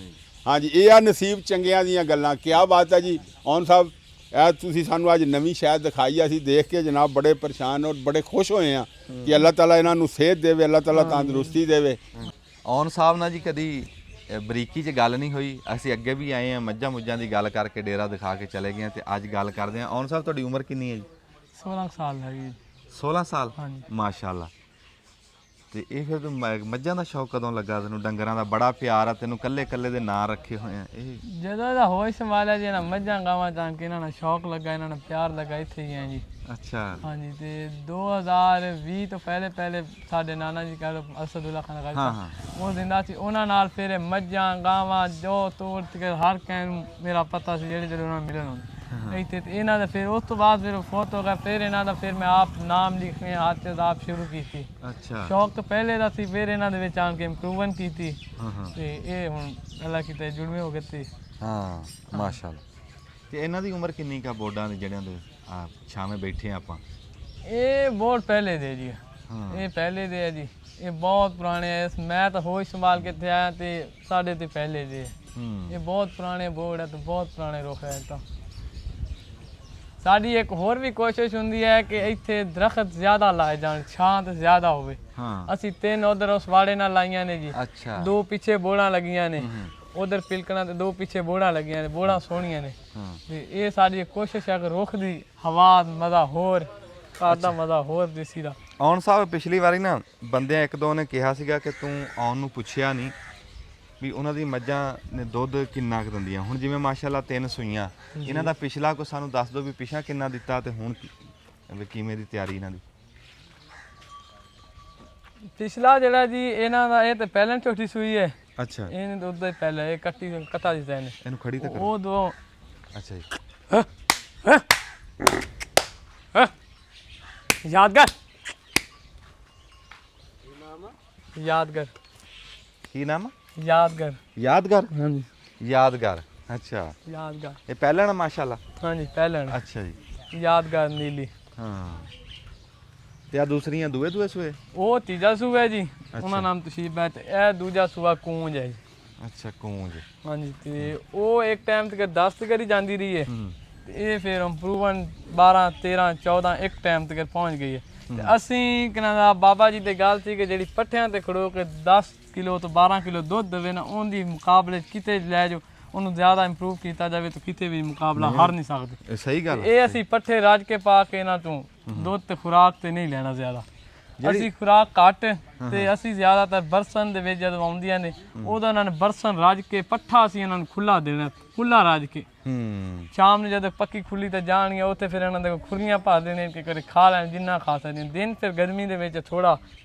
ਹਾਂਜੀ, ਇਹ ਆ ਨਸੀਬ ਚੰਗਿਆਂ ਦੀਆਂ ਗੱਲਾਂ। ਕਿਆ ਬਾਤ ਹੈ ਜੀ ਔਨ ਸਾਹਿਬ, ਇਹ ਤੁਸੀਂ ਸਾਨੂੰ ਅੱਜ ਨਵੀਂ ਸ਼ਾਇਦ ਦਿਖਾਈ, ਅਸੀਂ ਦੇਖ ਕੇ ਜਨਾਬ ਬੜੇ ਪਰੇਸ਼ਾਨ ਔਰ ਬੜੇ ਖੁਸ਼ ਹੋਏ ਆ ਕਿ ਅੱਲਾਹ ਤਾਲਾ ਇਹਨਾਂ ਨੂੰ ਸਿਹਤ ਦੇਵੇ, ਅੱਲਾਹ ਤਾਲਾ ਤੰਦਰੁਸਤੀ ਦੇਵੇ। ਔਨ ਸਾਹਿਬ ਨਾਲ ਜੀ ਕਦੀ ਬਰੀਕੀ 'ਚ ਗੱਲ ਨਹੀਂ ਹੋਈ। ਅਸੀਂ ਅੱਗੇ ਵੀ ਆਏ ਆ, ਮੱਝਾਂ ਮੁੱਝਾਂ ਦੀ ਗੱਲ ਕਰਕੇ ਡੇਰਾ ਦਿਖਾ ਕੇ ਚਲੇ ਗਏ, ਤੇ ਅੱਜ ਗੱਲ ਕਰਦੇ ਆ। ਔਨ ਸਾਹਿਬ ਤੁਹਾਡੀ ਉਮਰ ਕਿੰਨੀ ਹੈ ਜੀ? 16 ਸਾਲ ਹੈਗੀ। 16 ਸਾਲ? ਹਾਂਜੀ। ਮਾਸ਼ਾਅੱਲਾ। ਤੇ ਇਹ ਫਿਰ ਤੂੰ ਮੱਝਾਂ ਦਾ ਸ਼ੌਕ ਕਦੋਂ ਲੱਗਾ ਤੈਨੂੰ? ਡੰਗਰਾਂ ਦਾ ਬੜਾ ਪਿਆਰ ਆ ਤੈਨੂੰ, ਕੱਲੇ ਕੱਲੇ ਦੇ ਨਾਂ ਰੱਖੇ ਹੋਏ ਆ ਇਹ? ਜਦੋਂ ਦਾ ਹੋਸ਼ ਸੰਭਾਲਿਆ ਜੀ ਨਾ, ਮੱਝਾਂ ਗਾਵਾਂ ਤਾਂ ਕਿ ਇਹਨਾਂ ਨਾਲ ਸ਼ੌਕ ਲੱਗਾ, ਇਹਨਾਂ ਨਾਲ ਪਿਆਰ ਲੱਗਾ, ਇੱਥੇ ਹੀ ਆ ਜੀ। ਅੱਛਾ। ਹਾਂਜੀ, ਤੇ 2020 ਤੋਂ ਪਹਿਲੇ ਸਾਡੇ ਨਾਨਾ ਜੀ ਕਹ ਲੋ ਅਸਦੁੱਲਾ ਖਾਨ ਹਾਂ ਉਹ ਜ਼ਿੰਦਾ ਸੀ, ਉਹਨਾਂ ਨਾਲ ਫਿਰ ਮੱਝਾਂ ਗਾਵਾਂ ਜੋ ਤੋੜ ਕੇ ਹਰ ਕਹਿਣ ਮੇਰਾ ਪਤਾ ਸੀ, ਜਿਹੜੇ ਉਹਨਾਂ ਨੂੰ ਮਿਲਣ ਹੁੰਦੇ ਇੱਥੇ। ਤੇ ਇਹਨਾਂ ਦਾ ਫਿਰ ਉਸ ਤੋਂ ਬਾਅਦ ਫਿਰ ਫੌਤ ਹੋ ਗਿਆ, ਫਿਰ ਇਹਨਾਂ ਦਾ ਫਿਰ ਮੈਂ ਆਪ ਨਾਮ ਲਿਖਣੇ ਹੱਥ ਤੇ ਆਪ ਸ਼ੁਰੂ ਕੀਤੀ। ਅੱਛਾ। ਸ਼ੌਕ ਤਾਂ ਪਹਿਲੇ ਦਾ ਸੀ, ਫਿਰ ਇਹਨਾਂ ਦੇ ਵਿੱਚ ਆਣ ਕੇ ਇੰਪਰੂਵਮੈਂਟ ਕੀਤੀ। ਹਾਂ ਤੇ ਇਹ ਹੁਣ ਅੱਲਾ ਕਿਤੇ ਜੁੜਵੇਂ ਹੋ ਗਏ ਤੇ। ਹਾਂ ਮਾਸ਼ਾਅੱਲਾ। ਤੇ ਇਹਨਾਂ ਦੀ ਉਮਰ ਕਿੰਨੀ ਕਾ ਬੋਰਡਾਂ ਦੇ ਜਿਹੜਿਆਂ ਦੇ ਆ ਛਾਵੇਂ ਬੈਠੇ ਆਪਾਂ? ਇਹ ਬਹੁਤ ਪਹਿਲੇ ਦੇ ਜੀ, ਇਹ ਪਹਿਲੇ ਦੇ ਹੈ ਜੀ, ਇਹ ਬਹੁਤ ਪੁਰਾਣੇ ਹੈ। ਮੈਂ ਤਾਂ ਹੋਸ਼ ਸੰਭਾਲ ਕੇ ਇੱਥੇ ਆਇਆ ਤੇ ਸਾਡੇ ਤੇ ਪਹਿਲੇ ਦੇ। ਇਹ ਬਹੁਤ ਪੁਰਾਣੇ ਬੋਰਡ ਹੈ ਤੇ ਬਹੁਤ ਪੁਰਾਣੇ ਰੁੱਖ ਹੈ ਤਾਂ। ਸਾਡੀ ਇੱਕ ਹੋਰ ਵੀ ਕੋਸ਼ਿਸ਼ ਹੁੰਦੀ ਹੈ ਕਿ ਇੱਥੇ ਦਰਖਤ ਜ਼ਿਆਦਾ ਲਾਏ ਜਾਣ, ਛਾਂ ਤੇ ਜ਼ਿਆਦਾ ਹੋਵੇ। ਹਾਂ ਅਸੀਂ 3 ਉਧਰ ਉਸ ਵਾੜੇ ਨਾਲ ਲਾਈਆਂ ਨੇ ਜੀ, ਅੱਛਾ 2 ਪਿੱਛੇ ਬੋੜਾਂ ਲੱਗੀਆਂ ਨੇ, ਉਧਰ ਪਿਲਕਣਾ ਤੇ 2 ਪਿੱਛੇ ਬੋੜਾਂ ਲੱਗੀਆਂ ਨੇ, ਬੋੜਾਂ ਸੋਹਣੀਆਂ ਨੇ। ਹਾਂ ਤੇ ਇਹ ਸਾਡੀ ਕੋਸ਼ਿਸ਼ ਹੈ ਕਿ ਰੁੱਖ ਦੀ ਹਵਾ ਮਜ਼ਾ ਹੋਰ, ਘਰ ਦਾ ਮਜ਼ਾ ਹੋਰ ਦੇਸੀ ਦਾ। ਆਉਣ ਸਾਹਿਬ ਪਿਛਲੀ ਵਾਰੀ ਨਾ ਬੰਦਿਆਂ ਇੱਕ ਦੋ ਨੇ ਕਿਹਾ ਸੀਗਾ ਕਿ ਤੂੰ ਆਉਣ ਨੂੰ ਪੁੱਛਿਆ ਨਹੀਂ ਵੀ ਉਹਨਾਂ ਦੀ ਮੱਝਾਂ ਨੇ ਦੁੱਧ ਕਿੰਨਾ ਕੁ ਦਿੰਦੀਆਂ। ਹੁਣ ਜਿਵੇਂ ਮਾਸ਼ਾਅੱਲਾ 3 ਸੂਈਆਂ, ਇਹਨਾਂ ਦਾ ਪਿਛਲਾ ਕੋ ਸਾਨੂੰ ਦੱਸ ਦਿਓ ਵੀ ਪਿਛਾ ਕਿੰਨਾ ਦਿੱਤਾ ਤੇ ਹੁਣ ਵੀ ਕਿਵੇਂ ਦੀ ਤਿਆਰੀ ਇਹਨਾਂ ਦੀ। ਪਿਛਲਾ ਜਿਹੜਾ ਜੀ ਇਹਨਾਂ ਦਾ, ਇਹ ਤੇ ਪਹਿਲਾਂ ਝੋਟੀ ਸੂਈ ਹੈ, ਅੱਛਾ ਇਹਨੇ ਦੁੱਧ ਦਾ ਪਹਿਲਾਂ ਇਹ ਕੱਟੀ ਕਟਾ ਦਿੱਤਾ ਇਹਨੇ, ਇਹਨੂੰ ਖੜੀ ਤਾਂ ਕਰੋ। ਉਹ ਦੋ ਅੱਛਾ ਜੀ ਯਾਦਗਾਰ ਯਾਦਗਾਰ ਕੀ ਨਾਮ ਆ? ਯਾਦਗਾਰ ਯਾਦਗਾਰ। ਹਾਂਜੀ ਯਾਦਗਾਰ ਅੱਛਾ, ਯਾਦਗਾਰ ਇਹ ਪਹਿਲਾਂ ਨਾ ਮਾਸ਼ਾਅੱਲਾ। ਹਾਂਜੀ ਪਹਿਲਾਂ ਅੱਛਾ ਜੀ ਯਾਦਗਾਰ ਨੀਲੀ। ਹਾਂ ਤੇ ਆ ਦੂਸਰੀਆਂ ਦੂਏ ਸੂਏ। ਉਹ ਤੀਜਾ ਸੂਆ ਹੈ ਜੀ, ਉਹਨਾਂ ਨਾਮ ਤਸ਼ੀਬ ਹੈ, ਤੇ ਇਹ ਦੂਜਾ ਸੂਆ ਕੂੰਜ ਹੈ ਜੀ। ਅੱਛਾ ਕੂੰਜ। ਹਾਂਜੀ ਤੇ ਉਹ ਇੱਕ ਟਾਈਮ ਤੱਕ 10 ਤੱਕ ਹੀ ਜਾਂਦੀ ਰਹੀ ਹੈ, ਹੂੰ ਤੇ ਇਹ ਫਿਰ ਇੰਪਰੂਵਮੈਂਟ 12 13 14 ਇੱਕ ਟਾਈਮ ਤੱਕ ਪਹੁੰਚ ਗਈ ਹੈ। ਤੇ ਅਸੀਂ ਕਿਨਾਂ ਦਾ ਬਾਬਾ ਜੀ ਦੀ ਗੱਲ ਸੀ ਕਿ ਜਿਹੜੀ ਪੱਠਿਆਂ ਤੇ ਖੜੋ ਕੇ 10 ਕਿਲੋ ਤੋਂ 12 ਕਿਲੋ ਦੁੱਧ ਦੇਵੇ ਨਾ, ਉਹਦੀ ਮੁਕਾਬਲੇ ਕਿਤੇ ਲੈ ਜਾਓ, ਉਹਨੂੰ ਜ਼ਿਆਦਾ ਇੰਪਰੂਵ ਕੀਤਾ ਜਾਵੇ ਤਾਂ ਕਿਤੇ ਵੀ ਮੁਕਾਬਲਾ ਹਾਰ ਨਹੀਂ ਸਕਦੇ। ਇਹ ਸਹੀ ਗੱਲ। ਇਹ ਅਸੀਂ ਪੱਠੇ ਰਾਜ ਕੇ ਪਾ ਕੇ ਇਹਨਾਂ ਤੋਂ ਦੁੱਧ ਤੇ ਖੁਰਾਕ ਤੇ ਨਹੀਂ ਲੈਣਾ ਜ਼ਿਆਦਾ, ਅਸੀਂ ਖੁਰਾਕ ਘੱਟ ਤੇ ਅਸੀਂ ਜ਼ਿਆਦਾਤਰ ਬਰਸਨ ਦੇ ਵਿੱਚ ਜਦੋਂ ਆਉਂਦੀਆਂ ਨੇ ਉਦੋਂ ਉਹਨਾਂ ਨੇ ਬਰਸਨ ਰਾਜ ਕੇ ਪੱਠਾ ਅਸੀਂ ਇਹਨਾਂ ਨੂੰ ਖੁੱਲਾ ਦੇਣਾ, ਖੁੱਲਾ ਰਾਜ ਕੇ। ਸ਼ਾਮ ਨੂੰ ਜਦੋਂ ਪੱਕੀ ਖੁੱਲੀ ਤੇ ਜਾਣਗੀਆਂ ਉੱਥੇ ਫਿਰ ਇਹਨਾਂ ਦੇ ਖੁਰੀਆਂ ਪਾ ਦੇਣੇ ਕਿ ਕਰੇ ਖਾ ਲੈਣ ਜਿੰਨਾ ਖਾ ਸਕਦੇ। ਦਿਨ ਫਿਰ ਗਰਮੀ ਦੇ ਵਿੱਚ ਥੋੜਾ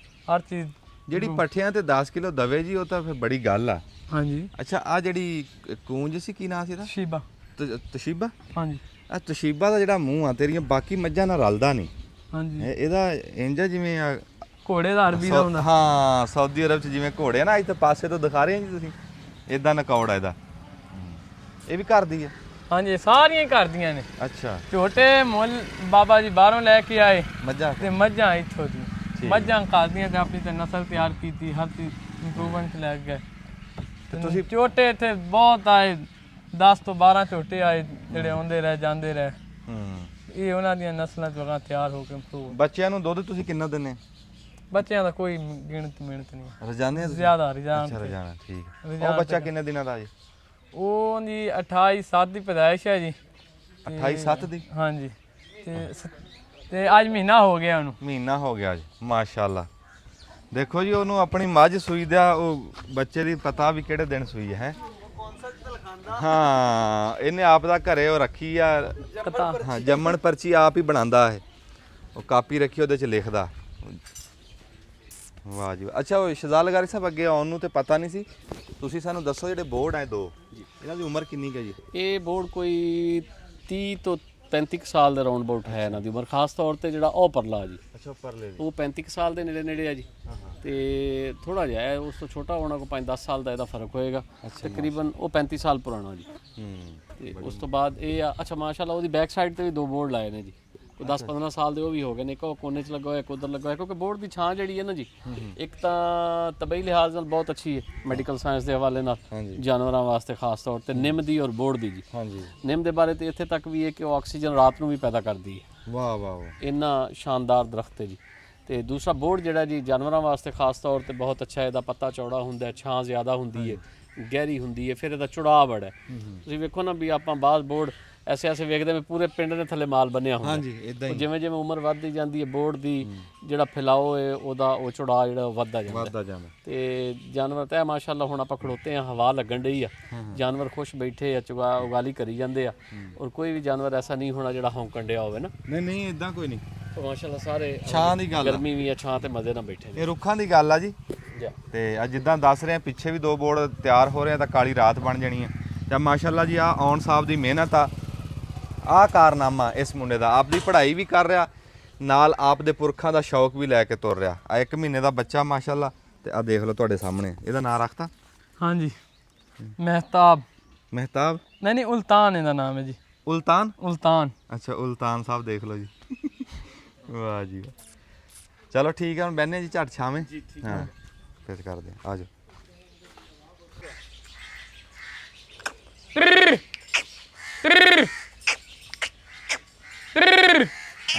ਹਰ ਚੀਜ਼ ਜਿਹੜੀ ਪੱਠਿਆਂ ਤੇ 10 ਕਿਲੋ ਦਵੇ ਜੀ ਉਹ ਤਾਂ ਫਿਰ ਬੜੀ ਗੱਲ ਆ। ਹਾਂਜੀ। ਅੱਛਾ ਆ ਜਿਹੜੀ ਕੂੰਜ ਸੀ ਕੀ ਨਾਂ ਸੀ ਇਹਦਾ? ਸ਼ੀਬਾ। ਤਸ਼ੀਬਾ। ਹਾਂਜੀ। ਆ ਤਸ਼ੀਬਾ ਦਾ ਜਿਹੜਾ ਮੂੰਹ ਆ ਤੇਰੀਆਂ ਬਾਕੀ ਮੱਝਾਂ ਨਾਲ ਰਲਦਾ ਨਹੀਂ। ਹਾਂਜੀ। ਇਹਦਾ ਇੰਜ ਆ ਜਿਵੇਂ ਆ ਘੋੜੇ ਦਾ ਅਰਬੀ ਦਾ ਹੁੰਦਾ। ਹਾਂ ਸਾਊਦੀ ਅਰਬ ਚ ਜਿਵੇਂ ਘੋੜੇ ਆ ਨਾ, ਇੱਥੇ ਪਾਸੇ ਤੋਂ ਦਿਖਾ ਰਹੇ ਆ ਜੀ ਤੁਸੀਂ, ਇਦਾਂ ਨਕੌੜ ਆ ਇਹਦਾ। ਇਹ ਵੀ ਘਰ ਦੀ ਆ? ਹਾਂਜੀ ਸਾਰੀਆਂ ਹੀ ਘਰ ਦੀਆਂ ਨੇ। ਅੱਛਾ ਛੋਟੇ ਮੁੱਲ ਬਾਬਾ ਜੀ ਬਾਹਰੋਂ ਲੈ ਕੇ ਆਏ ਮੱਝਾਂ ਤੇ ਮੱਝਾਂ ਇੱਥੋਂ ਦੀ ਮੱਝਾਂ ਘਰ ਦੀਆਂ ਤੇ ਆਪਣੀ ਤੇ ਨਸਲ ਤਿਆਰ ਕੀਤੀ, ਹਰ ਚੀਜ਼ ਇੰਪਰੂਵਮੈਂਟ ਲੈ ਗਏ। ਤੇ ਤੁਸੀਂ ਛੋਟੇ ਇੱਥੇ ਬਹੁਤ ਆਏ, 10 ਤੋਂ 12 ਛੋਟੇ ਆਏ ਜਿਹੜੇ ਆਉਂਦੇ ਰਹੇ ਜਾਂਦੇ ਰਹੇ। ਇਹ ਉਹਨਾਂ ਦੀਆਂ ਨਸਲਾਂ ਜਗ੍ਹਾ ਤਿਆਰ ਹੋ ਕੇ ਇੰਪਰੂਵ। ਬੱਚਿਆਂ ਨੂੰ ਦੁੱਧ ਤੁਸੀਂ ਕਿੰਨਾ ਦਿੰਦੇ? ਬੱਚਿਆਂ ਦਾ ਕੋਈ ਗਿਣਤ ਮਿਹਨਤ ਨਹੀਂ, ਰਜਾਨੇ ਜ਼ਿਆਦਾ ਰਜਾਨ। ਅੱਛਾ ਰਜਾਨਾ ਠੀਕ। ਉਹ ਬੱਚਾ ਕਿੰਨੇ ਦਿਨਾਂ ਦਾ ਜੀ? ਉਹ ਜੀ 28/7 ਦੀ ਪੈਦਾਇਸ਼ ਹੈ ਜੀ। 28/7 ਦੀ? ਹਾਂਜੀ। ਤੇ ਅੱਜ ਮਹੀਨਾ ਹੋ ਗਿਆ ਉਹਨੂੰ। ਮਹੀਨਾ ਹੋ ਗਿਆ ਜੀ ਮਾਸ਼ਾਅੱਲਾ। ਦੇਖੋ ਜੀ ਉਹਨੂੰ ਆਪਣੀ ਮੱਝ ਸੂਈ ਦਾ ਉਹ ਬੱਚੇ ਦੀ ਪਤਾ ਵੀ ਕਿਹੜੇ ਦਿਨ ਸੂਈ ਹੈ। ਹਾਂ ਇਹਨੇ ਆਪ ਦਾ ਘਰੇ ਉਹ ਰੱਖੀ ਆ। ਹਾਂ ਜੰਮਣ ਪਰਚੀ ਆਪ ਹੀ ਬਣਾਉਂਦਾ ਹੈ, ਉਹ ਕਾਪੀ ਰੱਖੀ ਉਹਦੇ 'ਚ ਲਿਖਦਾ। ਵਾਹ ਜੀ। ਅੱਛਾ ਉਹ ਸ਼ਹਜ਼ਾਦ ਲਗਾਰੀ ਸਾਹਿਬ ਅੱਗੇ ਆਉਣ ਨੂੰ ਤੇ ਪਤਾ ਨਹੀਂ ਸੀ, ਤੁਸੀਂ ਸਾਨੂੰ ਦੱਸੋ ਜਿਹੜੇ ਬੋਰਡ ਹੈ 2 ਇਹਨਾਂ ਦੀ ਉਮਰ ਕਿੰਨੀ ਕੁ ਹੈ ਜੀ? ਇਹ ਬੋਰਡ ਕੋਈ 30 ਤੋਂ 35 ਸਾਲ ਦੇ ਰਾਉਂਡ ਅਬਾਊਟ ਹੈ ਇਹਨਾਂ ਦੀ ਉਮਰ। ਖਾਸ ਤੌਰ ਤੇ ਜਿਹੜਾ ਉਹ ਪਰਲਾ ਜੀ, ਅੱਛਾ ਪਰਲੇ ਉਹ 35 ਸਾਲ ਦੇ ਨੇੜੇ ਨੇੜੇ ਆ ਜੀ। ਤੇ ਥੋੜਾ ਜਿਹਾ ਹੈ, ਉਸ ਤੋਂ ਛੋਟਾ ਹੋਣਾ ਕੋ 5-10 ਸਾਲ ਦਾ ਇਹਦਾ ਫਰਕ ਹੋਏਗਾ। ਤਕਰੀਬਨ ਉਹ 35 ਸਾਲ ਪੁਰਾਣਾ ਜੀ। ਤੇ ਉਸ ਤੋਂ ਬਾਅਦ ਇਹ ਆ ਅੱਛਾ ਮਾਸ਼ਾਅੱਲਾ ਉਹਦੀ ਬੈਕ ਸਾਈਡ ਤੇ ਵੀ 2 ਬੋਰਡ ਲਾਏ ਨੇ ਜੀ, ਕੋਈ 10-15 ਸਾਲ ਦੇ ਉਹ ਵੀ ਹੋ ਗਏ ਨੇ। ਇੱਕ ਉਹ ਕੋਨੇ 'ਚ ਲੱਗਾ ਹੋਇਆ, ਇੱਕ ਉੱਧਰ ਲੱਗਾ ਹੋਇਆ, ਕਿਉਂਕਿ ਬੋਰਡ ਦੀ ਛਾਂ ਜਿਹੜੀ ਹੈ ਨਾ ਜੀ, ਇੱਕ ਤਾਂ ਤਬਈ ਲਿਹਾਜ਼ ਨਾਲ ਬਹੁਤ ਅੱਛੀ ਹੈ ਮੈਡੀਕਲ ਸਾਇੰਸ ਦੇ ਹਵਾਲੇ ਨਾਲ, ਜਾਨਵਰਾਂ ਵਾਸਤੇ ਖਾਸ ਤੌਰ ਤੇ ਨਿੰਮ ਦੀ ਔਰ ਬੋਰਡ ਦੀ ਜੀ। ਨਿੰਮ ਦੇ ਬਾਰੇ ਤੇ ਇੱਥੇ ਤੱਕ ਵੀ ਹੈ ਕਿ ਉਹ ਆਕਸੀਜਨ ਰਾਤ ਨੂੰ ਵੀ ਪੈਦਾ ਕਰਦੀ ਹੈ। ਵਾਹ ਵਾਹ ਵਾਹ। ਇੰਨਾ ਸ਼ਾਨਦਾਰ ਦਰਖਤ ਹੈ ਜੀ। ਤੇ ਦੂਸਰਾ ਬੋਰਡ ਜਿਹੜਾ ਜੀ ਜਾਨਵਰਾਂ ਵਾਸਤੇ ਖਾਸ ਤੌਰ ਤੇ ਬਹੁਤ ਅੱਛਾ ਹੈ। ਇਹਦਾ ਪੱਤਾ ਚੌੜਾ ਹੁੰਦਾ, ਛਾਂ ਜ਼ਿਆਦਾ ਹੁੰਦੀ ਹੈ, ਗਹਿਰੀ ਹੁੰਦੀ ਹੈ, ਫਿਰ ਇਹਦਾ ਚੁੜਾਅ ਬੜਾ ਹੈ। ਤੁਸੀਂ ਵੇਖੋ ਨਾ ਵੀ ਆਪਾਂ ਬਾਅਦ ਬੋਰਡ ਐਸੇ ਵੇਖਦੇ ਵੀ ਪੂਰੇ ਪਿੰਡ ਦੇ ਥੱਲੇ ਮਾਲ ਬੰਨਿਆ ਹੁੰਦਾ। ਹਾਂਜੀ ਇਦਾਂ ਹੀ ਜਿਵੇਂ ਜਿਵੇਂ ਉਮਰ ਵੱਧਦੀ ਜਾਂਦੀ ਹੈ ਬੋਰਡ ਦੀ ਜਿਹੜਾ ਫੈਲਾਓ ਹੈ ਉਹਦਾ ਉਹ ਚੁੜਾਅ ਜਿਹੜਾ ਵੱਧਦਾ ਜਾਂਦਾ। ਤੇ ਜਾਨਵਰ ਤਾਂ ਮਾਸ਼ਾਅੱਲਾ ਹੁਣ ਆਪਾਂ ਖੜੋਤੇ ਆ, ਹਵਾ ਲੱਗਣ ਡਈ ਆ, ਜਾਨਵਰ ਖੁਸ਼ ਬੈਠੇ ਆ, ਉਗਾਲੀ ਕਰੀ ਜਾਂਦੇ ਆ, ਔਰ ਕੋਈ ਵੀ ਜਾਨਵਰ ਐਸਾ ਨਹੀਂ ਹੋਣਾ ਜਿਹੜਾ ਹੌਂਕਣ ਡਿਆ ਹੋਵੇ ਨਾ। ਨਹੀਂ ਇਦਾਂ ਕੋਈ ਨਹੀਂ। ਮਾਸ਼ਾਅੱਲਾ ਸਾਰੇ ਛਾਂ ਦੀ ਗੱਲ, ਗਰਮੀ ਵੀ ਆ, ਛਾਂ ਤੇ ਮਜ਼ੇ ਨਾਲ ਬੈਠੇ ਨੇ। ਇਹ ਰੁੱਖਾਂ ਦੀ ਗੱਲ ਆ ਜੀ। ਤੇ ਅੱਜ ਜਿੱਦਾਂ ਦੱਸ ਰਹੇ ਆ ਪਿੱਛੇ ਵੀ 2 ਬੋਰਡ ਤਿਆਰ ਹੋ ਰਹੇ ਆ ਤਾਂ ਕਾਲੀ ਰਾਤ ਬਣ ਜਾਣੀ ਆ। ਤੇ ਮਾਸ਼ਾਅੱਲਾ ਜੀ ਆ ਆਉਣ ਸਾਹਿਬ ਦੀ ਮਿਹਨਤ ਆ, ਆਹ ਕਾਰਨਾਮਾ ਇਸ ਮੁੰਡੇ ਦਾ। ਆਪਦੀ ਪੜ੍ਹਾਈ ਵੀ ਕਰ ਰਿਹਾ ਨਾਲ, ਆਪ ਦੇ ਪੁਰਖਾਂ ਦਾ ਸ਼ੌਕ ਵੀ ਲੈ ਕੇ ਤੁਰ ਰਿਹਾ। ਆ 1 ਮਹੀਨੇ ਦਾ ਬੱਚਾ ਮਾਸ਼ਾਅੱਲਾ। ਤੇ ਆ ਦੇਖ ਲਓ ਤੁਹਾਡੇ ਸਾਹਮਣੇ ਇਹਦਾ ਨਾਂ ਰੱਖਤਾ। ਹਾਂਜੀ ਮਹਿਤਾਬ। ਮਹਿਤਾਬ? ਨਹੀਂ ਉਲਤਾਨ ਇਹਦਾ ਨਾਮ ਹੈ ਜੀ। ਉਲਤਾਨ? ਉਲਤਾਨ। ਅੱਛਾ ਉਲਤਾਨ ਸਾਹਿਬ ਦੇਖ ਲਓ ਜੀ। ਵਾਹ ਜੀ ਵਾਹ। ਚਲੋ ਠੀਕ ਹੈ ਹੁਣ ਬਹਿਨੇ ਜੀ ਝੱਟ ਛਾਵੇਂ। ਹਾਂ ਫਿਰ ਕਰਦੇ ਆ, ਆ ਜਾਓ।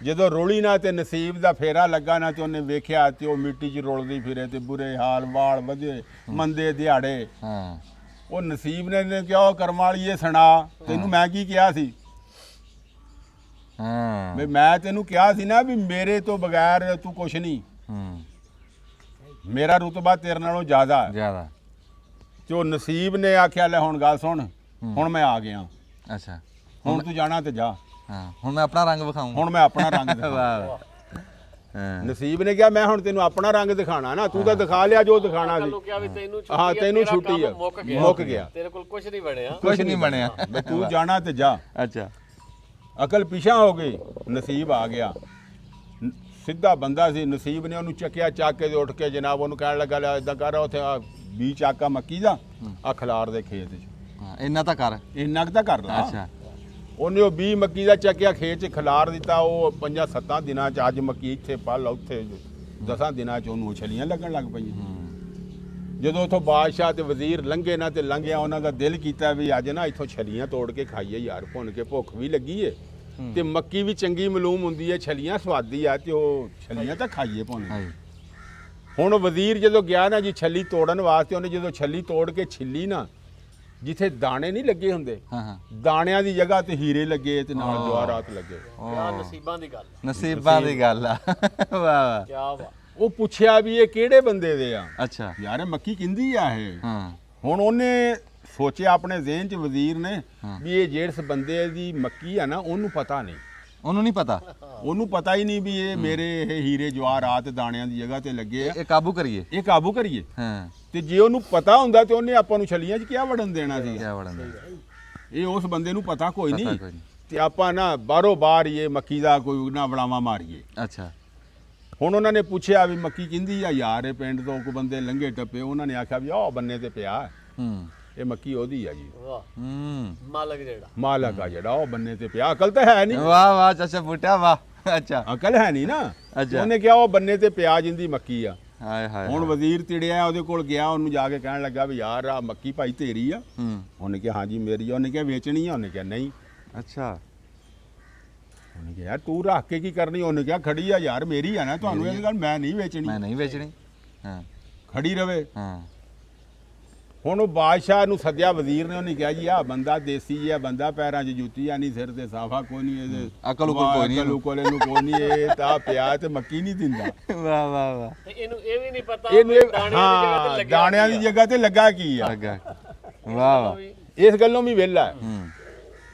ਜਦੋਂ ਰੋਲੀ ਨਾ ਤੇ ਨਸੀਬ ਦਾ ਫੇਰਾ ਲੱਗਾ ਨਾ ਤੇ ਉਹਨੇ ਵੇਖਿਆ ਤੇ ਉਹ ਮਿੱਟੀ 'ਚ ਰੁਲਦੀ ਫਿਰੇ ਤੇ ਬੁਰੇ ਹਾਲ ਵਾਲ ਵਧੇ ਮੰਦੇ ਦਿਹਾੜੇ। ਹਾਂ ਉਹ ਨਸੀਬ ਨੇ ਕਿਹਾ ਉਹ ਕਰਮ ਵਾਲੀਏ ਸੁਣਾ ਤੈਨੂੰ ਮੈਂ ਕੀ ਕਿਹਾ ਸੀ ਹਾਂ ਵੀ ਮੈਂ ਤੈਨੂੰ ਕਿਹਾ ਸੀ ਨਾ ਵੀ ਮੇਰੇ ਤੋਂ ਬਗੈਰ ਤੂੰ ਕੁਛ ਨਹੀਂ, ਮੇਰਾ ਰੁਤਬਾ ਤੇਰੇ ਨਾਲੋਂ ਜ਼ਿਆਦਾ ਹੈ। ਜ਼ਿਆਦਾ। ਤੇ ਉਹ ਨਸੀਬ ਨੇ ਆਖਿਆ ਲੈ ਹੁਣ ਗੱਲ ਸੁਣ, ਹੁਣ ਮੈਂ ਆ ਗਿਆ, ਅੱਛਾ ਹੁਣ ਤੂੰ ਜਾਣਾ ਤੇ ਜਾ, ਹਾਂ ਹੁਣ ਮੈਂ ਆਪਣਾ ਰੰਗ ਵਿਖਾਊਂ। ਹੁਣ ਮੈਂ ਆਪਣਾ ਰੰਗ ਵਾਹ ਦਿਖਾਉਣਾ। ਵਾਹ। ਹਾਂ ਨਸੀਬ ਨੇ ਕਿਹਾ ਮੈਂ ਹੁਣ ਤੈਨੂੰ ਆਪਣਾ ਰੰਗ ਦਿਖਾਣਾ ਨਾ, ਤੂੰ ਤਾਂ ਦਿਖਾ ਲਿਆ ਜੋ ਦਿਖਾਣਾ ਸੀ। ਕਿਹਾ ਵੀ ਤੈਨੂੰ ਛੁੱਟੀ ਹਾਂ ਆ, ਤੈਨੂੰ ਤੇਰਾ ਛੁੱਟੀ ਆ, ਕੰਮ ਮੁੱਕ ਗਿਆ, ਤੇਰੇ ਕੋਲ ਕੁਝ ਨਹੀਂ ਬਣਿਆ। ਕੁਝ ਨਹੀਂ ਬਣਿਆ। ਵੀ ਤੂੰ ਜਾਣਾ ਤੇ ਜਾ। ਅੱਛਾ ਅਕਲ ਪਿਛਾ ਹੋ ਗਈ, ਨਸੀਬ ਆ ਗਿਆ। ਸਿੱਧਾ ਬੰਦਾ ਸੀ, ਨਸੀਬ ਨੇ ਉਹਨੂੰ ਚੱਕਿਆ, ਚੱਕ ਕੇ ਤੇ ਉੱਠ ਕੇ ਜਨਾਬ ਉਹਨੂੰ ਕਹਿਣ ਲੱਗਾ ਲੈ ਇਦਾਂ ਕਰ ਉੱਥੇ ਆ ਬੀ ਚਾਕਾ ਮੱਕੀ ਦਾ ਆ ਖਲਾਰ ਦੇ ਖੇਤ 'ਚ, ਹਾਂ ਇੰਨਾ ਤਾਂ ਕਰ। ਇੰਨਾ ਕੁ ਤਾਂ ਕਰ ਲਾ। ਅੱਛਾ ਉਹਨੇ ਉਹ 20 ਮੱਕੀ ਦਾ ਚੱਕਿਆ ਖੇਤ 'ਚ ਖਲਾਰ ਦਿੱਤਾ। ਉਹ 5-7 ਦਿਨਾਂ 'ਚ ਅੱਜ ਮੱਕੀ ਇੱਥੇ ਪਲ ਉੱਥੇ 10 ਦਿਨਾਂ 'ਚ ਉਹਨੂੰ ਛਲੀਆਂ ਲੱਗਣ ਲੱਗ ਪਈਆਂ। ਜਦੋਂ ਉੱਥੋਂ ਬਾਦਸ਼ਾਹ ਤੇ ਵਜ਼ੀਰ ਲੰਘੇ ਨਾ ਤੇ ਲੰਘਿਆ ਉਹਨਾਂ ਦਾ ਦਿਲ ਕੀਤਾ ਵੀ ਅੱਜ ਨਾ ਇੱਥੋਂ ਛਲੀਆਂ ਤੋੜ ਕੇ ਖਾਈਏ ਯਾਰ, ਭੁੰਨ ਕੇ, ਭੁੱਖ ਵੀ ਲੱਗੀ ਏ ਤੇ ਮੱਕੀ ਵੀ ਚੰਗੀ ਮਲੂਮ ਹੁੰਦੀ ਏ, ਛਲੀਆਂ ਸਵਾਦੀ ਆ ਤੇ ਉਹ ਛਲੀਆਂ ਤਾਂ ਖਾਈਏ ਭੁੰਨ ਕੇ। ਹਾਂਜੀ ਹੁਣ ਵਜ਼ੀਰ ਜਦੋਂ ਗਿਆ ਨਾ ਜੀ ਛੱਲੀ ਤੋੜਨ ਵਾਸਤੇ, ਉਹਨੇ ਜਦੋਂ ਛੱਲੀ ਤੋੜ ਕੇ ਛਿੱਲੀ ਨਾ, ਜਿੱਥੇ ਦਾਣੇ ਨਹੀਂ ਲੱਗੇ ਹੁੰਦੇ, ਹਾਂ ਹਾਂ ਦਾਣਿਆਂ ਦੀ ਜਗ੍ਹਾ ਤੇ ਹੀਰੇ ਲੱਗੇ ਤੇ ਨਾਲ ਜਵਾਹਰਾਤ ਲੱਗੇ। ਕਿਆ ਨਸੀਬਾਂ ਦੀ ਗੱਲ, ਨਸੀਬਾਂ ਦੀ ਗੱਲ ਆ। ਵਾਹ ਵਾਹ। ਕਿਆ ਵਾ। ਉਹ ਪੁੱਛਿਆ ਵੀ ਇਹ ਕਿਹੜੇ ਬੰਦੇ ਦੇ ਆ, ਅੱਛਾ ਯਾਰ ਇਹ ਮੱਕੀ ਕਿੰਦੀ ਆ ਇਹ। ਹਾਂ ਹੁਣ ਉਹਨੇ ਸੋਚਿਆ ਆਪਣੇ ਜ਼ਿਹਨ 'ਚ ਵਜ਼ੀਰ ਨੇ ਵੀ ਇਹ ਜਿਸ ਬੰਦੇ ਦੀ ਮੱਕੀ ਆ ਨਾ ਉਹਨੂੰ ਪਤਾ ਨਹੀਂ, ਉਹਨੂੰ ਨਹੀਂ ਪਤਾ। ਉਹਨੂੰ ਪਤਾ ਹੀ ਨਹੀਂ ਵੀ ਇਹ ਮੇਰੇ ਇਹ ਹੀਰੇ ਜਵਾਹਰਾਤ ਦਾਣਿਆਂ ਦੀ ਜਗ੍ਹਾ ਤੇ ਲੱਗੇ ਆ, ਇਹ ਕਾਬੂ ਕਰੀਏ। ਇਹ ਕਾਬੂ ਕਰੀਏ। ਹਾਂ ਤੇ ਜੇ ਉਹਨੂੰ ਪਤਾ ਹੁੰਦਾ ਤੇ ਉਹਨੇ ਆਪਾਂ ਨੂੰ ਛਲੀਆਂ 'ਚ ਕਿਆ ਵੜਨ ਦੇਣਾ ਸੀ। ਕਿਆ ਵੜਨ ਦਾ। ਇਹ ਉਸ ਬੰਦੇ ਨੂੰ ਪਤਾ ਕੋਈ ਪਤਾ ਨਹੀਂ ਕੋਈ ਨਹੀਂ। ਤੇ ਆਪਾਂ ਨਾ ਬਾਹਰੋਂ ਬਾਹਰ ਹੀ ਇਹ ਮੱਕੀ ਦਾ ਕੋਈ ਨਾ ਬੜਾਵਾ ਮਾਰੀਏ। ਅੱਛਾ ਹੁਣ ਉਹਨਾਂ ਨੇ ਪੁੱਛਿਆ ਵੀ ਮੱਕੀ ਕਿੰਦੀ ਆ ਯਾਰ, ਇਹ ਪਿੰਡ ਤੋਂ ਕੋਈ ਬੰਦੇ ਲੰਘੇ ਟੱਪੇ, ਉਹਨਾਂ ਨੇ ਆਖਿਆ ਵੀ ਆਹ ਬੰਨੇ ਤੇ ਪਿਆ ਹੂੰ ਇਹ ਮੱਕੀ ਉਹਦੀ ਆ ਜੀ, ਵਾਹ ਹੂੰ ਮਾਲਕ ਜਿਹੜਾ। ਮਾਲਕ ਆ ਜਿਹੜਾ ਉਹ ਬੰਨੇ ਤੇ ਪਿਆ। ਅਕਲ ਤਾਂ ਹੈ ਨਹੀਂ, ਵਾਹ ਵਾਹ ਚਾਚਾ ਬੁੱਟਾ ਵਾਹ। ਅੱਛਾ ਅਕਲ ਹੈ ਨਹੀਂ ਨਾ। ਅੱਛਾ। ਉਹਨੇ ਕਿਹਾ ਉਹ ਬੰਨੇ ਤੇ ਪਿਆ ਜਿੰਦੀ ਮੱਕੀ ਆ। ਹਾਏ ਹਾਏ ਹੁਣ ਵਜ਼ੀਰ ਤਿੜਿਆ ਉਹਦੇ ਕੋਲ ਗਿਆ, ਉਹਨੂੰ ਜਾ ਕੇ ਕਹਿਣ ਲੱਗਾ ਵੀ ਯਾਰ ਆ ਮੱਕੀ ਭਾਈ ਤੇਰੀ ਆ। ਹੂੰ ਉਹਨੇ ਕਿਹਾ ਹਾਂਜੀ ਮੇਰੀ ਆ। ਉਹਨੇ ਕਿਹਾ ਵੇਚਣੀ ਆ? ਉਹਨੇ ਕਿਹਾ ਨਹੀਂ। ਅੱਛਾ ਉਹਨੇ ਕਿਹਾ ਯਾਰ ਤੂੰ ਰੱਖ ਕੇ ਕੀ ਕਰਨੀ? ਉਹਨੇ ਕਿਹਾ ਖੜੀ ਆ ਯਾਰ, ਮੇਰੀ ਆ ਨਾ, ਤੁਹਾਨੂੰ ਇਹ ਗੱਲ ਮੈਂ ਨਹੀਂ ਵੇਚਣੀ, ਮੈਂ ਨਹੀਂ ਵੇਚਣੀ। ਹਾਂ ਖੜੀ ਰਵੇ। ਹਾਂ ਹੁਣ ਉਹ ਬਾਦਸ਼ਾਹ ਨੂੰ ਸੱਦਿਆ ਵਜ਼ੀਰ ਨੇ, ਉਹਨੇ ਕਿਹਾ ਜੀ ਆ ਬੰਦਾ ਦੇਸੀ ਜਿਹਾ ਬੰਦਾ, ਪੈਰਾਂ 'ਚ ਜੁੱਤੀ ਆ ਨਹੀਂ, ਸਿਰ ਤੇ ਸਾਫਾ ਕੋਈ ਨਹੀਂ, ਇਹਦੇ ਅਕਲ ਉਕਲ ਕੋਈ ਨਹੀਂ ਅਕਲ ਉਕਲ ਇਹਨੂੰ ਕੋਈ ਨਹੀਂ, ਇਹ ਤਾਂ ਪਿਆ ਤੇ ਮੱਕੀ ਨਹੀਂ ਦਿੰਦਾ। ਵਾਹ ਵਾਹ ਵਾਹ। ਤੇ ਇਹਨੂੰ ਇਹ ਵੀ ਨਹੀਂ ਪਤਾ ਇਹਨੂੰ ਵੀ ਇਹ- ਦਾਣਿਆਂ ਦੀ ਜਗ੍ਹਾ ਤੇ ਹਾਂ ਲੱਗਿਆ ਦਾਣਿਆਂ ਦੀ ਜਗ੍ਹਾ ਤੇ ਲੱਗਾ ਕੀ ਆ। ਲੱਗਾ। ਵਾਹ ਵਾਹ। ਇਸ ਗੱਲੋਂ ਵੀ ਵਿਹਲਾ ਹੈ। ਹੂੰ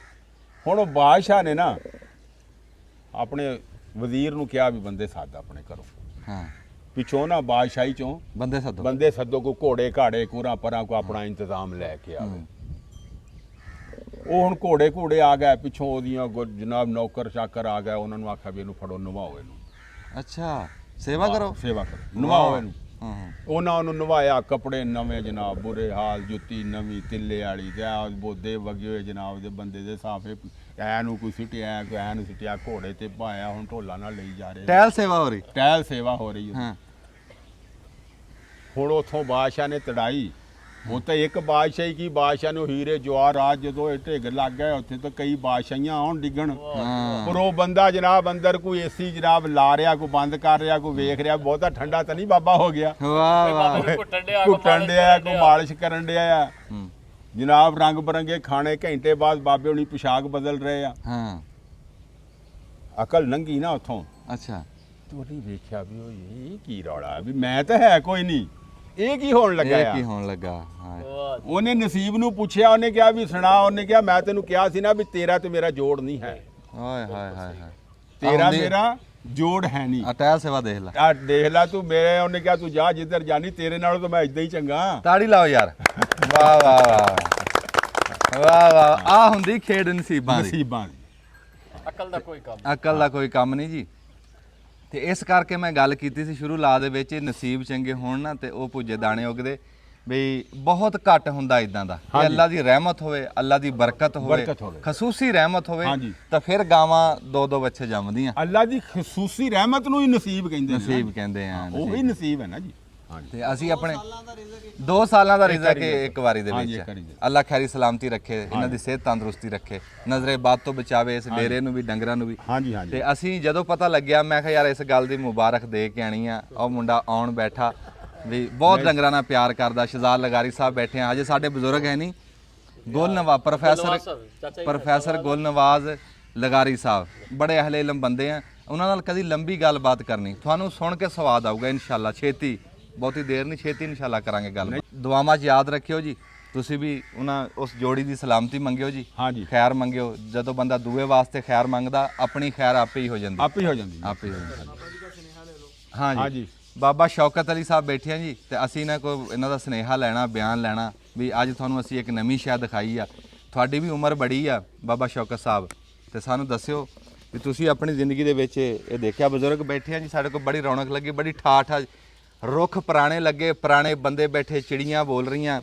ਹੁਣ ਉਹ ਬਾਦਸ਼ਾਹ ਨੇ ਨਾ ਆਪਣੇ ਵਜ਼ੀਰ ਨੂੰ ਕਿਹਾ ਵੀ ਬੰਦੇ ਸੱਦ ਆਪਣੇ ਘਰੋਂ, ਹਾਂ ਪਿੱਛੋਂ ਨਾ ਬਾਦਸ਼ਾਹੀ ਚੋਂ ਬੰਦੇ ਸੱਦੋ। ਬੰਦੇ ਸੱਦੋ, ਕੋ ਘੋੜੇ ਘਾੜੇ ਕੋਰਾ ਪਰਾਂ ਕੋ ਆਪਣਾ ਇੰਤਜ਼ਾਮ ਲੈ ਕੇ ਆਵੇ। ਉਹ ਹੁਣ ਘੋੜੇ ਆ ਗਏ ਪਿੱਛੋਂ, ਉਹਦੀਆਂ ਜਨਾਬ ਨੌਕਰ ਚਾਕਰ ਆ ਗਏ, ਉਹਨਾਂ ਨੂੰ ਆਖਿਆ ਵੀ ਇਹਨੂੰ ਫੜੋ, ਨਵਾਓ ਇਹਨੂੰ। ਅੱਛਾ ਸੇਵਾ ਕਰੋ। ਸੇਵਾ ਕਰੋ, ਨਵਾਓ ਇਹਨੂੰ। ਹਾਂ ਹਾਂ ਉਹਨਾਂ ਨੂੰ ਨਵਾਇਆ, ਕੱਪੜੇ ਨਵੇਂ ਜਨਾਬ, ਬੁਰੇ ਹਾਲ, ਜੁੱਤੀ ਨਵੀਂ ਤਿੱਲੇ ਵਾਲੀ, ਤੇ ਆ ਬੋਦੇ ਵਗੇ ਹੋਏ ਜਨਾਬ ਦੇ ਬੰਦੇ ਦੇ ਸਾਫੇ, ਐ ਨੂੰ ਕੋਈ ਸਿੱਟਿਆ, ਕੋਈ ਐ ਨੂੰ ਸਿੱਟਿਆ, ਘੋੜੇ ਤੇ ਪਾਇਆ, ਹੁਣ ਢੋਲਾ ਨਾਲ ਲਈ ਜਾ ਰਹੇ, ਟਹਿਲ ਸੇਵਾ ਹੋ ਰਹੀ। ਟਹਿਲ ਸੇਵਾ ਹੋ ਰਹੀ ਹੈ। ਹਾਂ ਹੁਣ ਉਥੋਂ ਬਾਦਸ਼ਾਹ ਨੇ ਤੜਾਈ, ਉਹ ਤਾਂ ਇੱਕ ਬਾਦਸ਼ਾਹੀ ਕੀ, ਬਾਦਸ਼ਾਹ ਨੂੰ ਹੀਰੇ ਜਵਾਹਰਾਤ ਜਦੋਂ ਇਹ ਢਿੱਗ ਲੱਗ ਗਏ ਉੱਥੇ ਤਾਂ ਕਈ ਬਾਦਸ਼ਾਹੀਆਂ ਆਉਣ ਡਿੱਗਣ। ਹਾਂ ਪਰ ਉਹ ਬੰਦਾ ਜਨਾਬ ਅੰਦਰ ਕੋਈ ਏਸੀ ਜਨਾਬ ਲਾ ਰਿਹਾ, ਕੋਈ ਬੰਦ ਕਰ ਰਿਹਾ, ਕੋਈ ਵੇਖ ਰਿਹਾ, ਬਹੁਤਾ ਠੰਡਾ ਤਾਂ ਨਹੀਂ ਬਾਬਾ ਹੋ ਗਿਆ, ਵਾਹ ਵਾਹ। ਘੁੱਟਣ ਡਿਆ, ਘੁੱਟਣ ਡਿਆ, ਕੋਈ ਮਾਲਿਸ਼ ਕਰਨ ਡਿਆ ਆ ਹੂੰ ਜਨਾਬ। ਰੰਗ ਬਰੰਗੇ ਖਾਣੇ, ਘੰਟੇ ਬਾਅਦ ਬਾਬੇ ਹੁਣੀ ਪੁਸ਼ਾਕ ਬਦਲ ਰਹੇ ਆ। ਹਾਂ ਅਕਲ ਨੰਗੀ ਨਾ ਉਥੋਂ, ਅੱਛਾ ਤੂੰ ਨਹੀਂ ਵੇਖਿਆ ਵੀ ਉਹ ਇਹ ਕੀ ਰੌਲਾ ਵੀ ਮੈਂ ਤਾਂ ਹੈ ਕੋਈ ਨਹੀਂ, ਇਹ ਕੀ ਹੋਣ ਲੱਗਾ ਇਹ ਆ। ਕੀ ਹੋਣ ਲੱਗਾ। ਹਾਂ ਉਹਨੇ ਨਸੀਬ ਨੂੰ ਪੁੱਛਿਆ, ਉਹਨੇ ਕਿਹਾ ਵੀ ਸੁਣਾ। ਉਹਨੇ ਕਿਹਾ ਮੈਂ ਤੈਨੂੰ ਕਿਹਾ ਸੀ ਨਾ ਵੀ ਤੇਰਾ ਤੇ ਮੇਰਾ ਜੋੜ ਨਹੀਂ ਹੈ, ਓਏ ਹਾਏ ਹਾਏ ਹਾਏ। ਤੇਰਾ ਮੇਰਾ ਜੋੜ ਹੈ ਨਹੀਂ। ਆ ਟਹਿਲ ਸੇਵਾ ਦੇਖ ਲੈ। ਆ ਦੇਖ ਲੈ ਤੂੰ ਮੇਰੇ, ਉਹਨੇ ਕਿਹਾ ਤੂੰ ਜਾ ਜਿੱਧਰ ਜਾਣੀ, ਤੇਰੇ ਨਾਲੋਂ ਤਾਂ ਮੈਂ ਇਦਾਂ ਹੀ ਚੰਗਾ। ਤਾੜੀ ਲਾਓ ਯਾਰ। ਵਾਹ ਵਾਹ ਵਾਹ ਵਾਹ ਵਾਹ। ਆ ਹੁੰਦੀ ਖੇਡ ਨਸੀਬਾਂ ਦੀ। ਨਸੀਬਾਂ ਦੀ। ਅਕਲ ਦਾ ਕੋਈ ਕੰਮ। ਅਕਲ ਦਾ ਕੋਈ ਕੰਮ ਨਹੀਂ ਜੀ। ਤੇ ਇਸ ਕਰਕੇ ਮੈਂ ਗੱਲ ਕੀਤੀ ਸੀ ਸ਼ੁਰੂ ਲਾ ਦੇ ਵਿੱਚ, ਨਸੀਬ ਚੰਗੇ ਹੋਣ ਨਾ ਤੇ ਉਹ ਭੁੱਜੇ ਦਾਣੇ ਉਗਦੇ, ਬਈ ਬਹੁਤ ਘੱਟ ਹੁੰਦਾ ਇਦਾਂ ਦਾ। ਇਹ ਅੱਲਾ ਦੀ ਰਹਿਮਤ ਹੋਵੇ, ਅੱਲਾ ਦੀ ਬਰਕਤ ਹੋਵੇ, ਖਸੂਸੀ ਰਹਿਮਤ ਹੋਵੇ, ਤਾਂ ਫਿਰ ਗਾਵਾਂ 2-2 ਬੱਚੇ ਜੰਮਦੀਆਂ। ਅੱਲਾ ਦੀ ਖਸੂਸੀ ਰਹਿਮਤ ਨੂੰ ਹੀ ਨਸੀਬ ਕਹਿੰਦੇ ਨੇ। ਨਸੀਬ ਕਹਿੰਦੇ ਆ। ਉਹ ਹੀ ਨਸੀਬ ਹੈ ਨਾ ਜੀ। ਤੇ ਅਸੀਂ ਆਪਣੇ 2 ਸਾਲਾਂ ਦਾ ਰਿਜ਼ਕ ਇੱਕ ਵਾਰੀ ਦੇ ਹਾਂਜੀ, ਵਿੱਚ ਇੱਕ ਵਾਰੀ ਦੇ। ਅੱਲਾ ਖੈਰੀ ਸਲਾਮਤੀ ਰੱਖੇ, ਇਹਨਾਂ ਦੀ ਸਿਹਤ ਤੰਦਰੁਸਤੀ ਰੱਖੇ, ਨਜ਼ਰੇ ਬਾਦ ਤੋਂ ਬਚਾਵੇ ਇਸ ਡੇਰੇ ਨੂੰ ਵੀ, ਡੰਗਰਾਂ ਨੂੰ ਵੀ। ਹਾਂਜੀ ਹਾਂਜੀ ਤੇ ਅਸੀਂ ਜਦੋਂ ਪਤਾ ਲੱਗਿਆ ਮੈਂ ਕਿਹਾ ਯਾਰ ਇਸ ਗੱਲ ਦੀ ਮੁਬਾਰਕ ਦੇ ਕੇ ਆਣੀ ਆ। ਉਹ ਮੁੰਡਾ ਆਉਣ ਬੈਠਾ ਵੀ ਬਹੁਤ ਡੰਗਰਾਂ ਨਾਲ ਪਿਆਰ ਕਰਦਾ। ਸ਼ਹਜ਼ਾਦ ਲਗਾਰੀ ਸਾਹਿਬ ਬੈਠੇ ਆ, ਹਜੇ ਸਾਡੇ ਬਜ਼ੁਰਗ ਹੈ ਨਹੀਂ, ਗੁਲ ਨਵਾਜ਼ ਪ੍ਰੋਫੈਸਰ ਗੁਲ ਨਵਾਜ਼ ਲਗਾਰੀ ਸਾਹਿਬ ਬੜੇ ਅਹਲੇ ਇਲਮ ਬੰਦੇ ਆ। ਉਹਨਾਂ ਨਾਲ ਕਦੀ ਲੰਬੀ ਗੱਲਬਾਤ ਕਰਨੀ, ਤੁਹਾਨੂੰ ਸੁਣ ਕੇ ਸਵਾਦ ਆਊਗਾ ਇਨਸ਼ਾਅੱਲਾ। ਛੇਤੀ, ਬਹੁਤੀ ਦੇਰ ਨਹੀਂ, ਛੇਤੀ ਇਨਸ਼ਾਅੱਲਾ ਕਰਾਂਗੇ ਗੱਲ। ਦੁਆਵਾਂ 'ਚ ਯਾਦ ਰੱਖਿਓ ਜੀ, ਤੁਸੀਂ ਵੀ ਉਹਨਾਂ ਉਸ ਜੋੜੀ ਦੀ ਸਲਾਮਤੀ ਮੰਗਿਓ ਜੀ, ਹਾਂਜੀ ਖੈਰ ਮੰਗਿਓ। ਜਦੋਂ ਬੰਦਾ ਦੂਏ ਵਾਸਤੇ ਖੈਰ ਮੰਗਦਾ, ਆਪਣੀ ਖੈਰ ਆਪੇ ਹੀ ਹੋ ਜਾਂਦੀ, ਆਪੇ ਹੀ ਹੋ ਜਾਂਦੀ ਆਪੇ ਹੀ ਹੋ ਜਾਂਦੀ। ਹਾਂਜੀ, ਬਾਬਾ ਸ਼ੌਕਤ ਅਲੀ ਸਾਹਿਬ ਬੈਠੇ ਆ ਜੀ, ਤੇ ਅਸੀਂ ਇਹਨਾਂ ਦਾ ਸੁਨੇਹਾ ਲੈਣਾ, ਬਿਆਨ ਲੈਣਾ ਵੀ ਅੱਜ ਤੁਹਾਨੂੰ ਅਸੀਂ ਇੱਕ ਨਵੀਂ ਸ਼ੈ ਦਿਖਾਈ ਆ। ਤੁਹਾਡੀ ਵੀ ਉਮਰ ਬੜੀ ਆ ਬਾਬਾ ਸ਼ੌਕਤ ਸਾਹਿਬ, ਤੇ ਸਾਨੂੰ ਦੱਸਿਓ ਵੀ ਤੁਸੀਂ ਆਪਣੀ ਜ਼ਿੰਦਗੀ ਦੇ ਵਿੱਚ ਇਹ ਦੇਖਿਆ। ਬਜ਼ੁਰਗ ਬੈਠੇ ਆ ਜੀ, ਸਾਡੇ ਕੋਲ ਬੜੀ ਰੌਣਕ ਲੱਗੀ, ਬੜੀ ਠਾਠ ਆ। ਰੁੱਖ ਪੁਰਾਣੇ ਲੱਗੇ, ਪੁਰਾਣੇ ਬੰਦੇ ਬੈਠੇ, ਚਿੜੀਆਂ ਬੋਲ ਰਹੀਆਂ,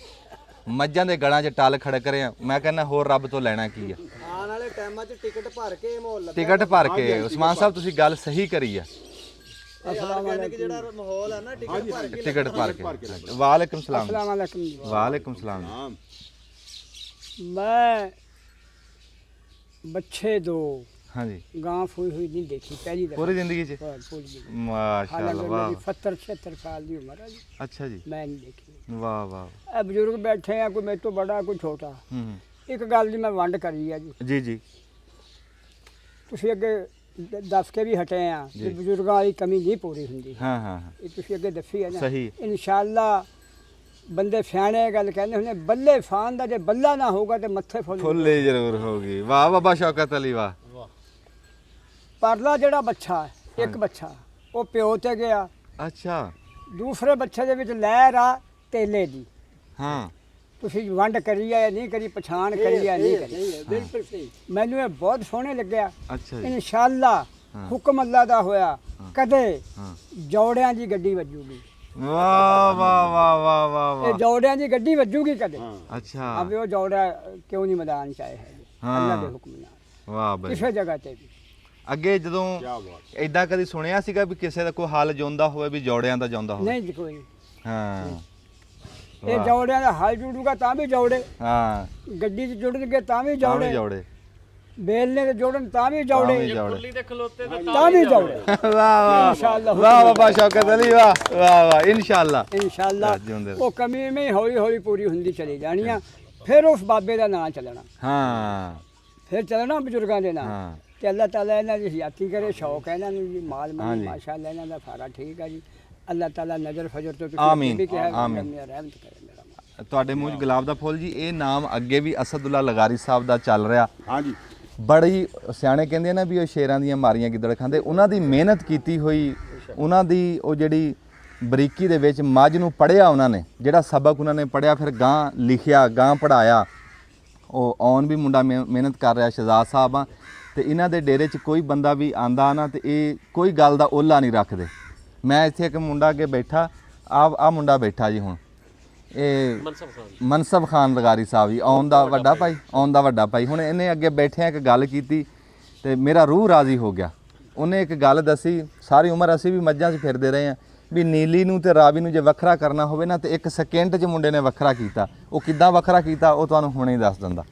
ਮੱਝਾਂ ਦੇ ਗਲਾਂ 'ਚ ਟਲ ਖੜਕ ਰਹੇ ਆ। ਮੈਂ ਕਹਿੰਦਾ ਹੋਰ ਰੱਬ ਤੋਂ ਲੈਣਾ ਕੀ ਆ। ਆਉਣ ਵਾਲੇ ਟਾਈਮਾਂ 'ਚ ਟਿਕਟ ਭਰ ਕੇ ਮਾਹੌਲ ਲੱਗਾ ਟਿਕਟ ਭਰ ਕੇ ਉਸਮਾਨ ਸਾਹਿਬ ਤੁਸੀਂ ਗੱਲ ਸਹੀ ਕਰੀ ਆ। ਆਰਗੈਨਿਕ ਜਿਹੜਾ ਮਾਹੌਲ ਹੈ ਨਾ ਟਿਕਟ ਭਰ ਕੇ ਟਿਕਟ ਭਰ ਕੇ। ਵਾਲੇਕੁਮ ਸਲਾਮ। ਅਸਲਾਮੁਅਲੈਕੁਮ ਜੀ। ਵਾਲੇਕੁਮ ਸਲਾਮ। ਹਾਂ ਮੈਂ ਬੱਚੇ ਦੋ ਹਾਂਜੀ, ਗਾਂ ਫੂਈ ਹੋਈ ਨਹੀਂ ਦੇਖੀ ਪਹਿਲੀ ਦਫਾ ਪੂਰੀ ਜ਼ਿੰਦਗੀ 'ਚ ਪੂਰੀ ਜ਼ਿੰਦਗੀ। ਮਾਸ਼ਾਅੱਲਾ, ਹਾਲਾਂਕਿ ਵਾਹ। ਮੇਰੀ 70-76 ਸਾਲ ਦੀ ਉਮਰ ਹੈ ਜੀ, ਅੱਛਾ ਜੀ, ਮੈਂ ਨਹੀਂ ਦੇਖੀ। ਵਾਹ ਵਾਹ। ਇਹ ਬਜ਼ੁਰਗ ਬੈਠੇ ਆ, ਕੋਈ ਮੇਰੇ ਤੋਂ ਬੜਾ, ਕੋਈ ਛੋਟਾ। ਹੂੰ ਇੱਕ ਗੱਲ ਦੀ ਮੈਂ ਵੰਡ ਕਰੀ ਆ ਜੀ, ਜੀ ਜੀ ਤੁਸੀਂ ਅੱਗੇ ਦੱਸ ਕੇ ਵੀ ਹਟੇ ਆ ਕਿ ਬਜ਼ੁਰਗਾਂ ਵਾਲੀ ਕਮੀ ਨਹੀਂ ਪੂਰੀ ਹੁੰਦੀ। ਹਾਂ ਹਾਂ ਹਾਂ, ਇਹ ਤੁਸੀਂ ਅੱਗੇ ਦੱਸੀ ਹੈ ਨਾ। ਸਹੀ। ਇਨਸ਼ਾਅੱਲਾ ਬੰਦੇ ਸਿਆਣੇ ਗੱਲ ਕਹਿੰਦੇ ਹੁੰਦੇ, ਬੱਲੇ ਫਾਨ ਦਾ ਜੇ ਬੱਲਾ ਨਾ ਹੋਊਗਾ ਤੇ ਮੱਥੇ ਫੁੱਲ। ਫੁੱਲੇ ਜ਼ਰੂਰ ਹੋਗੀ। ਵਾਹ ਬਾਬਾ ਸ਼ੌਕਤ ਅਲੀ, ਵਾਹ। ਪਰਲਾ ਜਿਹੜਾ ਬੱਚਾ ਹੈ, ਇੱਕ ਬੱਚਾ ਉਹ ਪਿਓ ਤੇ ਗਿਆ, ਅੱਛਾ, ਦੂਸਰੇ ਬੱਚੇ ਦੇ ਵਿੱਚ ਲਹਿਰ ਆ ਤੇਲੇ ਦੀ। ਹਾਂ ਤੁਸੀਂ ਵੰਡ ਕਰੀ ਆ ਜਾਂ ਨਹੀਂ ਕਰੀ, ਪਛਾਣ ਕਰੀ ਆ ਨਹੀਂ ਕਰੀ, ਬਿਲਕੁਲ ਸਹੀ। ਮੈਨੂੰ ਇਹ ਬਹੁਤ ਸੋਹਣੇ ਲੱਗਿਆ। ਅੱਛਾ ਜੀ, ਇਨਸ਼ਾਅੱਲਾ ਹੁਕਮ ਅੱਲਾ ਦਾ ਹੋਇਆ, ਕਦੇ ਹਾਂ। ਜੋੜਿਆਂ ਦੀ ਗੱਡੀ ਵੱਜੂਗੀ। ਵਾਹ ਵਾਹ ਵਾਹ ਵਾਹ ਵਾਹ ਇਹ ਵਾਹ। ਜੋੜਿਆਂ ਦੀ ਗੱਡੀ ਵੱਜੂਗੀ ਕਦੇ। ਅੱਛਾ, ਅਬੇ ਉਹ ਜੋੜਾ ਕਿਉਂ ਨਹੀਂ ਮੈਦਾਨ ਚ ਆਏ ਹੈ ਅੱਲਾ ਦੇ ਹੁਕਮ ਨਾਲ, ਵਾਹ ਬਈ। ਕਿਸੇ ਜਗ੍ਹਾ ਤੇ ਵੀ। ਅੱਗੇ ਜਦੋਂ ਐਦਾਂ ਕਦੀ ਸੁਣਿਆ ਸੀਗਾ ਵੀ ਕਿਸੇ ਦਾ ਕੋਈ ਹਾਲ ਜਿਉਂਦਾ ਹੋਵੇ ਵੀ ਜੋੜਿਆਂ ਦਾ ਜਿਉਂਦਾ ਹੋਵੇ? ਨਹੀਂ ਜੀ ਕੋਈ ਨਹੀਂ। ਹਾਂ ਇਹ ਜੋੜਿਆਂ ਦਾ ਹਲ ਜੁੜੂਗਾ ਤਾਂ ਵੀ ਜੋੜੇ, ਹਾਂ, ਗੱਡੀ 'ਚ ਜੁੜਨਗੇ ਤਾਂ ਵੀ ਤਾਂ ਵੀ ਜੋੜੇ, ਜੋੜੇ, ਬੇਲਨੇ ਤੇ ਜੋੜਨ ਤਾਂ ਵੀ ਤਾਂ ਜੋੜੇ, ਵੀ ਜੋੜੇ। ਕੁੱਲੀ ਦੇ ਖਲੋਤੇ ਤੇ ਤਾਂ ਵੀ ਜੋੜੇ। ਵਾਹ ਵਾਹ ਇਨਸ਼ਾਅੱਲਾ ਵਾਹ ਬਾਬਾ ਸ਼ੌਕਤ ਅਲੀ, ਵਾਹ ਵਾਹ ਵਾਹ। ਇਨਸ਼ਾਅੱਲਾ ਇਨਸ਼ਾਅੱਲਾ ਜਿਉਂਦੇ ਰਹੋ। ਉਹ ਕਮੀ ਵੀ ਹੌਲੀ ਹੌਲੀ ਪੂਰੀ ਹੁੰਦੀ ਚਲੀ ਜਾਣੀ ਆ। ਫਿਰ ਉਸ ਬਾਬੇ ਦਾ ਨਾਂ ਚੱਲਣਾ, ਹਾਂ ਫਿਰ ਚੱਲਣਾ ਬਜ਼ੁਰਗਾਂ ਦੇ ਨਾਂ। ਹਾਂ, ਤੇ ਅੱਲਾਹ ਤਾਲਾ ਇਹਨਾਂ ਦੀ ਹਿਆਤੀ ਕਰੇ, ਸ਼ੌਕ ਹੈ ਇਹਨਾਂ ਨੂੰ ਜੀ, ਮਾਲ ਮਨੀ ਹਾਂਜੀ। ਮਾਸ਼ਾਅੱਲਾ ਇਹਨਾਂ ਦਾ ਸਾਰਾ ਠੀਕ ਹੈ ਜੀ। ਅੱਲਾਹ ਤਾਲਾ ਨਜ਼ਰ ਫਜਰ ਤੋਂ ਆਮੀਨ, ਵੀ ਕਿਹਾ ਆਮੀਨ। ਰਹਿਮਤ ਕਰੇ ਮੇਰਾ ਮਾਲ। ਤੁਹਾਡੇ ਮੂੰਹ 'ਚ ਗੁਲਾਬ ਦਾ ਫੁੱਲ ਜੀ, ਇਹ ਨਾਮ ਅੱਗੇ ਵੀ ਅਸਦੁੱਲਾ ਲਗਾਰੀ ਸਾਹਿਬ ਦਾ ਚੱਲ ਰਿਹਾ। ਹਾਂਜੀ ਬੜੀ ਸਿਆਣੇ ਕਹਿੰਦੇ ਨਾ ਵੀ ਉਹ ਸ਼ੇਰਾਂ ਦੀਆਂ ਮਾਰੀਆਂ ਗਿੱਦੜ ਖਾਂਦੇ। ਉਹਨਾਂ ਦੀ ਮਿਹਨਤ ਕੀਤੀ ਹੋਈ, ਉਹਨਾਂ ਦੀ ਉਹ ਜਿਹੜੀ ਬਰੀਕੀ ਦੇ ਵਿੱਚ ਮੱਝ ਨੂੰ ਪੜ੍ਹਿਆ, ਉਹਨਾਂ ਨੇ ਜਿਹੜਾ ਸਬਕ ਉਹਨਾਂ ਨੇ ਪੜ੍ਹਿਆ, ਫਿਰ ਗਾਂ ਲਿਖਿਆ, ਗਾਂ ਪੜ੍ਹਾਇਆ। ਉਹ ਆਉਣ ਵੀ ਮੁੰਡਾ ਮਿਹਨਤ ਕਰ ਰਿਹਾ ਸ਼ਹਜ਼ਾਦ ਸਾਹਿਬ ਆ। ਤੇ ਇਹਨਾਂ ਦੇ ਡੇਰੇ 'ਚ ਕੋਈ ਬੰਦਾ ਵੀ ਆਂਦਾ ਨਾ ਤੇ ਇਹ ਕੋਈ ਗੱਲ ਦਾ ਓਲਾ ਨਹੀਂ ਰੱਖਦੇ। ਮੈਂ ਇੱਥੇ ਇੱਕ ਮੁੰਡਾ ਅੱਗੇ ਬੈਠਾ, ਆ ਮੁੰਡਾ ਬੈਠਾ ਜੀ, ਹੁਣ ਇਹ ਮਨਸਬ ਖਾਨ ਲਗਾਰੀ ਸਾਹਿਬ ਜੀ, ਆਉਣ ਦਾ ਵੱਡਾ ਭਾਈ, ਆਉਣ ਦਾ ਵੱਡਾ ਭਾਈ। ਹੁਣ ਇਹਨੇ ਅੱਗੇ ਬੈਠਿਆਂ ਇੱਕ ਗੱਲ ਕੀਤੀ ਤੇ ਮੇਰਾ ਰੂਹ ਰਾਜ਼ੀ ਹੋ ਗਿਆ। ਉਹਨੇ ਇੱਕ ਗੱਲ ਦੱਸੀ, ਸਾਰੀ ਉਮਰ ਅਸੀਂ ਵੀ ਮੱਝਾਂ 'ਚ ਫਿਰਦੇ ਰਹੇ ਹਾਂ ਵੀ ਨੀਲੀ ਨੂੰ ਤੇ ਰਾਵੀ ਨੂੰ ਜੇ ਵੱਖਰਾ ਕਰਨਾ ਹੋਵੇ ਨਾ ਤੇ 1 ਸਕਿੰਟ 'ਚ ਮੁੰਡੇ ਨੇ ਵੱਖਰਾ ਕੀਤਾ। ਉਹ ਕਿੱਦਾਂ ਵੱਖਰਾ ਕੀਤਾ ਉਹ ਤੁਹਾਨੂੰ ਹੁਣੇ ਹੀ ਦੱਸ ਦਿੰਦਾ।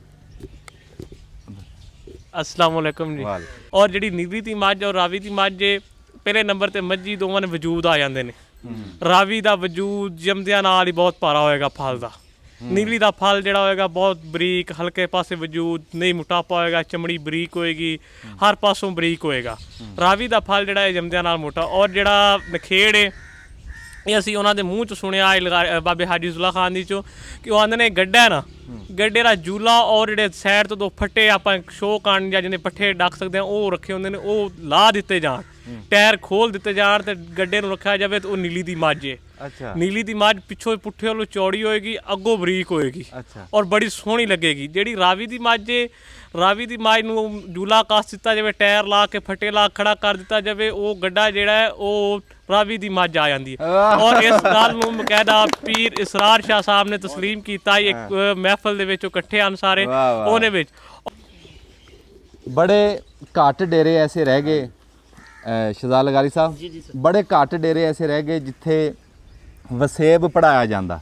अस्सलाम वालेकुम जी। ਔਰ ਜਿਹੜੀ ਨੀਲੀ ਦੀ ਮੱਝ ਔਰ ਰਾਵੀ ਦੀ ਮੱਝ ਪਹਿਲੇ ਨੰਬਰ ਤੇ ਮੱਝੀ ਦੋਵਾਂ ਨੇ ਵਜੂਦ ਆ ਜਾਂਦੇ ਨੇ। ਰਾਵੀ ਦਾ ਵਜੂਦ ਜੰਮਦਿਆਂ ਨਾਲ ਹੀ ਬਹੁਤ ਭਾਰਾ ਹੋਏਗਾ ਫਲ ਦਾ। ਨੀਲੀ ਦਾ ਫਲ ਜਿਹੜਾ ਹੋਏਗਾ ਬਹੁਤ ਬਰੀਕ, ਹਲਕੇ ਪਾਸੇ ਵਜੂਦ, ਨਹੀਂ ਮੋਟਾਪਾ ਹੋਏਗਾ, ਚਮੜੀ ਬਰੀਕ ਹੋਏਗੀ, ਹਰ ਪਾਸੋਂ ਬਰੀਕ ਹੋਏਗਾ। ਰਾਵੀ ਦਾ ਫਲ ਜਿਹੜਾ ਹੈ ਜੰਮਦਿਆਂ ਨਾਲ ਮੋਟਾ। ਔਰ ਜਿਹੜਾ ਨਖੇੜ ਹੈ ਇਹ ਅਸੀਂ ਉਹਨਾਂ ਦੇ ਮੂੰਹ 'ਚ ਸੁਣਿਆ ਬਾਬੇ ਹਾਜੀ ਜ਼ੁਲਾ ਖਾਨ ਦੀ ਚੋਂ ਕਿ ਉਹ ਆਂਦੇ ਨੇ ਗੱਡਾ ਨਾ, ਗੱਡੇ ਦਾ ਜੂਲਾ ਔਰ ਜਿਹੜੇ ਸਾਈਡ ਤੋਂ 2 ਫੱਟੇ ਆਪਾਂ ਸ਼ੋਅ ਕਰਨ ਜਾਂ ਜਿਹਨੇ ਪੱਠੇ ਡੱਕ ਸਕਦੇ ਆ ਉਹ ਰੱਖੇ ਹੁੰਦੇ ਨੇ, ਉਹ ਲਾ ਦਿੱਤੇ ਜਾਣ, ਟਾਇਰ ਖੋਲ ਦਿੱਤੇ ਜਾਣ ਤੇ ਗੱਡੇ ਨੂੰ ਰੱਖਿਆ ਜਾਵੇ। ਤੇ ਉਹ ਨੀਲੀ ਦੀ ਮੱਝ ਹੈ। ਅੱਛਾ, ਨੀਲੀ ਦੀ ਮੱਝ ਪਿੱਛੋਂ ਪੁੱਠੇ ਵੱਲੋਂ ਚੌੜੀ ਹੋਏਗੀ, ਅੱਗੋਂ ਬਰੀਕ ਹੋਏਗੀ ਅੱਛਾ, ਔਰ ਬੜੀ ਸੋਹਣੀ ਲੱਗੇਗੀ। ਜਿਹੜੀ ਰਾਵੀ ਦੀ ਮੱਝ ਹੈ, ਰਾਵੀ ਦੀ ਮੱਝ ਨੂੰ ਜੂਲਾ ਕੱਸ ਦਿੱਤਾ ਜਾਵੇ, ਟਾਇਰ ਲਾ ਕੇ ਫੱਟੇ ਲਾ ਖੜਾ ਕਰ ਦਿੱਤਾ ਜਾਵੇ, ਉਹ ਗੱਡਾ ਜਿਹੜਾ ਹੈ ਉਹ ਰਾਵੀ ਦੀ ਮੱਝ ਆ ਜਾਂਦੀ ਹੈ। ਔਰ ਇਸ ਗੱਲ ਨੂੰ ਬਕਾਇਦਾ ਪੀਰ ਇਸਰਾਰ ਸ਼ਾਹ ਸਾਹਿਬ ਨੇ ਤਸਲੀਮ ਕੀਤਾ। ਇੱਕ ਮਹਿਫਲ ਦੇ ਵਿੱਚ ਇਕੱਠੇ ਹਨ ਸਾਰੇ, ਉਹਦੇ ਵਿੱਚ ਬੜੇ ਘੱਟ ਡੇਰੇ ਐਸੇ ਰਹਿ ਗਏ ਸ਼ਹਜ਼ਾਦ ਲਗਾਰੀ ਸਾਹਿਬ, ਬੜੇ ਘੱਟ ਡੇਰੇ ਐਸੇ ਰਹਿ ਗਏ ਜਿੱਥੇ ਵਸੇਬ ਪੜਾਇਆ ਜਾਂਦਾ।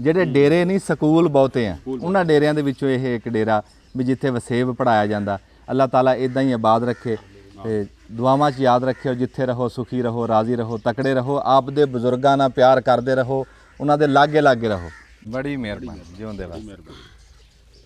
ਜਿਹੜੇ ਡੇਰੇ ਨਹੀਂ ਸਕੂਲ ਬਹੁਤੇ ਆ, ਉਹਨਾਂ ਡੇਰਿਆਂ ਦੇ ਵਿੱਚੋਂ ਇਹ ਇੱਕ ਡੇਰਾ ਵੀ ਜਿੱਥੇ ਵਸੇਬ ਪੜਾਇਆ ਜਾਂਦਾ। ਅੱਲਾਹ ਤਾਲਾ ਇਦਾਂ ਹੀ ਆਬਾਦ ਰੱਖੇ ਤੇ ਦੁਆਵਾਂ 'ਚ ਯਾਦ ਰੱਖਿਓ। ਜਿੱਥੇ ਰਹੋ ਸੁਖੀ ਰਹੋ, ਰਾਜ਼ੀ ਰਹੋ, ਤਕੜੇ ਰਹੋ, ਆਪ ਦੇ ਬਜ਼ੁਰਗਾਂ ਨਾਲ ਪਿਆਰ ਕਰਦੇ ਰਹੋ, ਉਹਨਾਂ ਦੇ ਲਾਗੇ ਲਾਗੇ ਰਹੋ। ਬੜੀ ਮਿਹਰਬਾਨੀ, ਜਿਉਂਦੇ ਵਾਸਤੇ।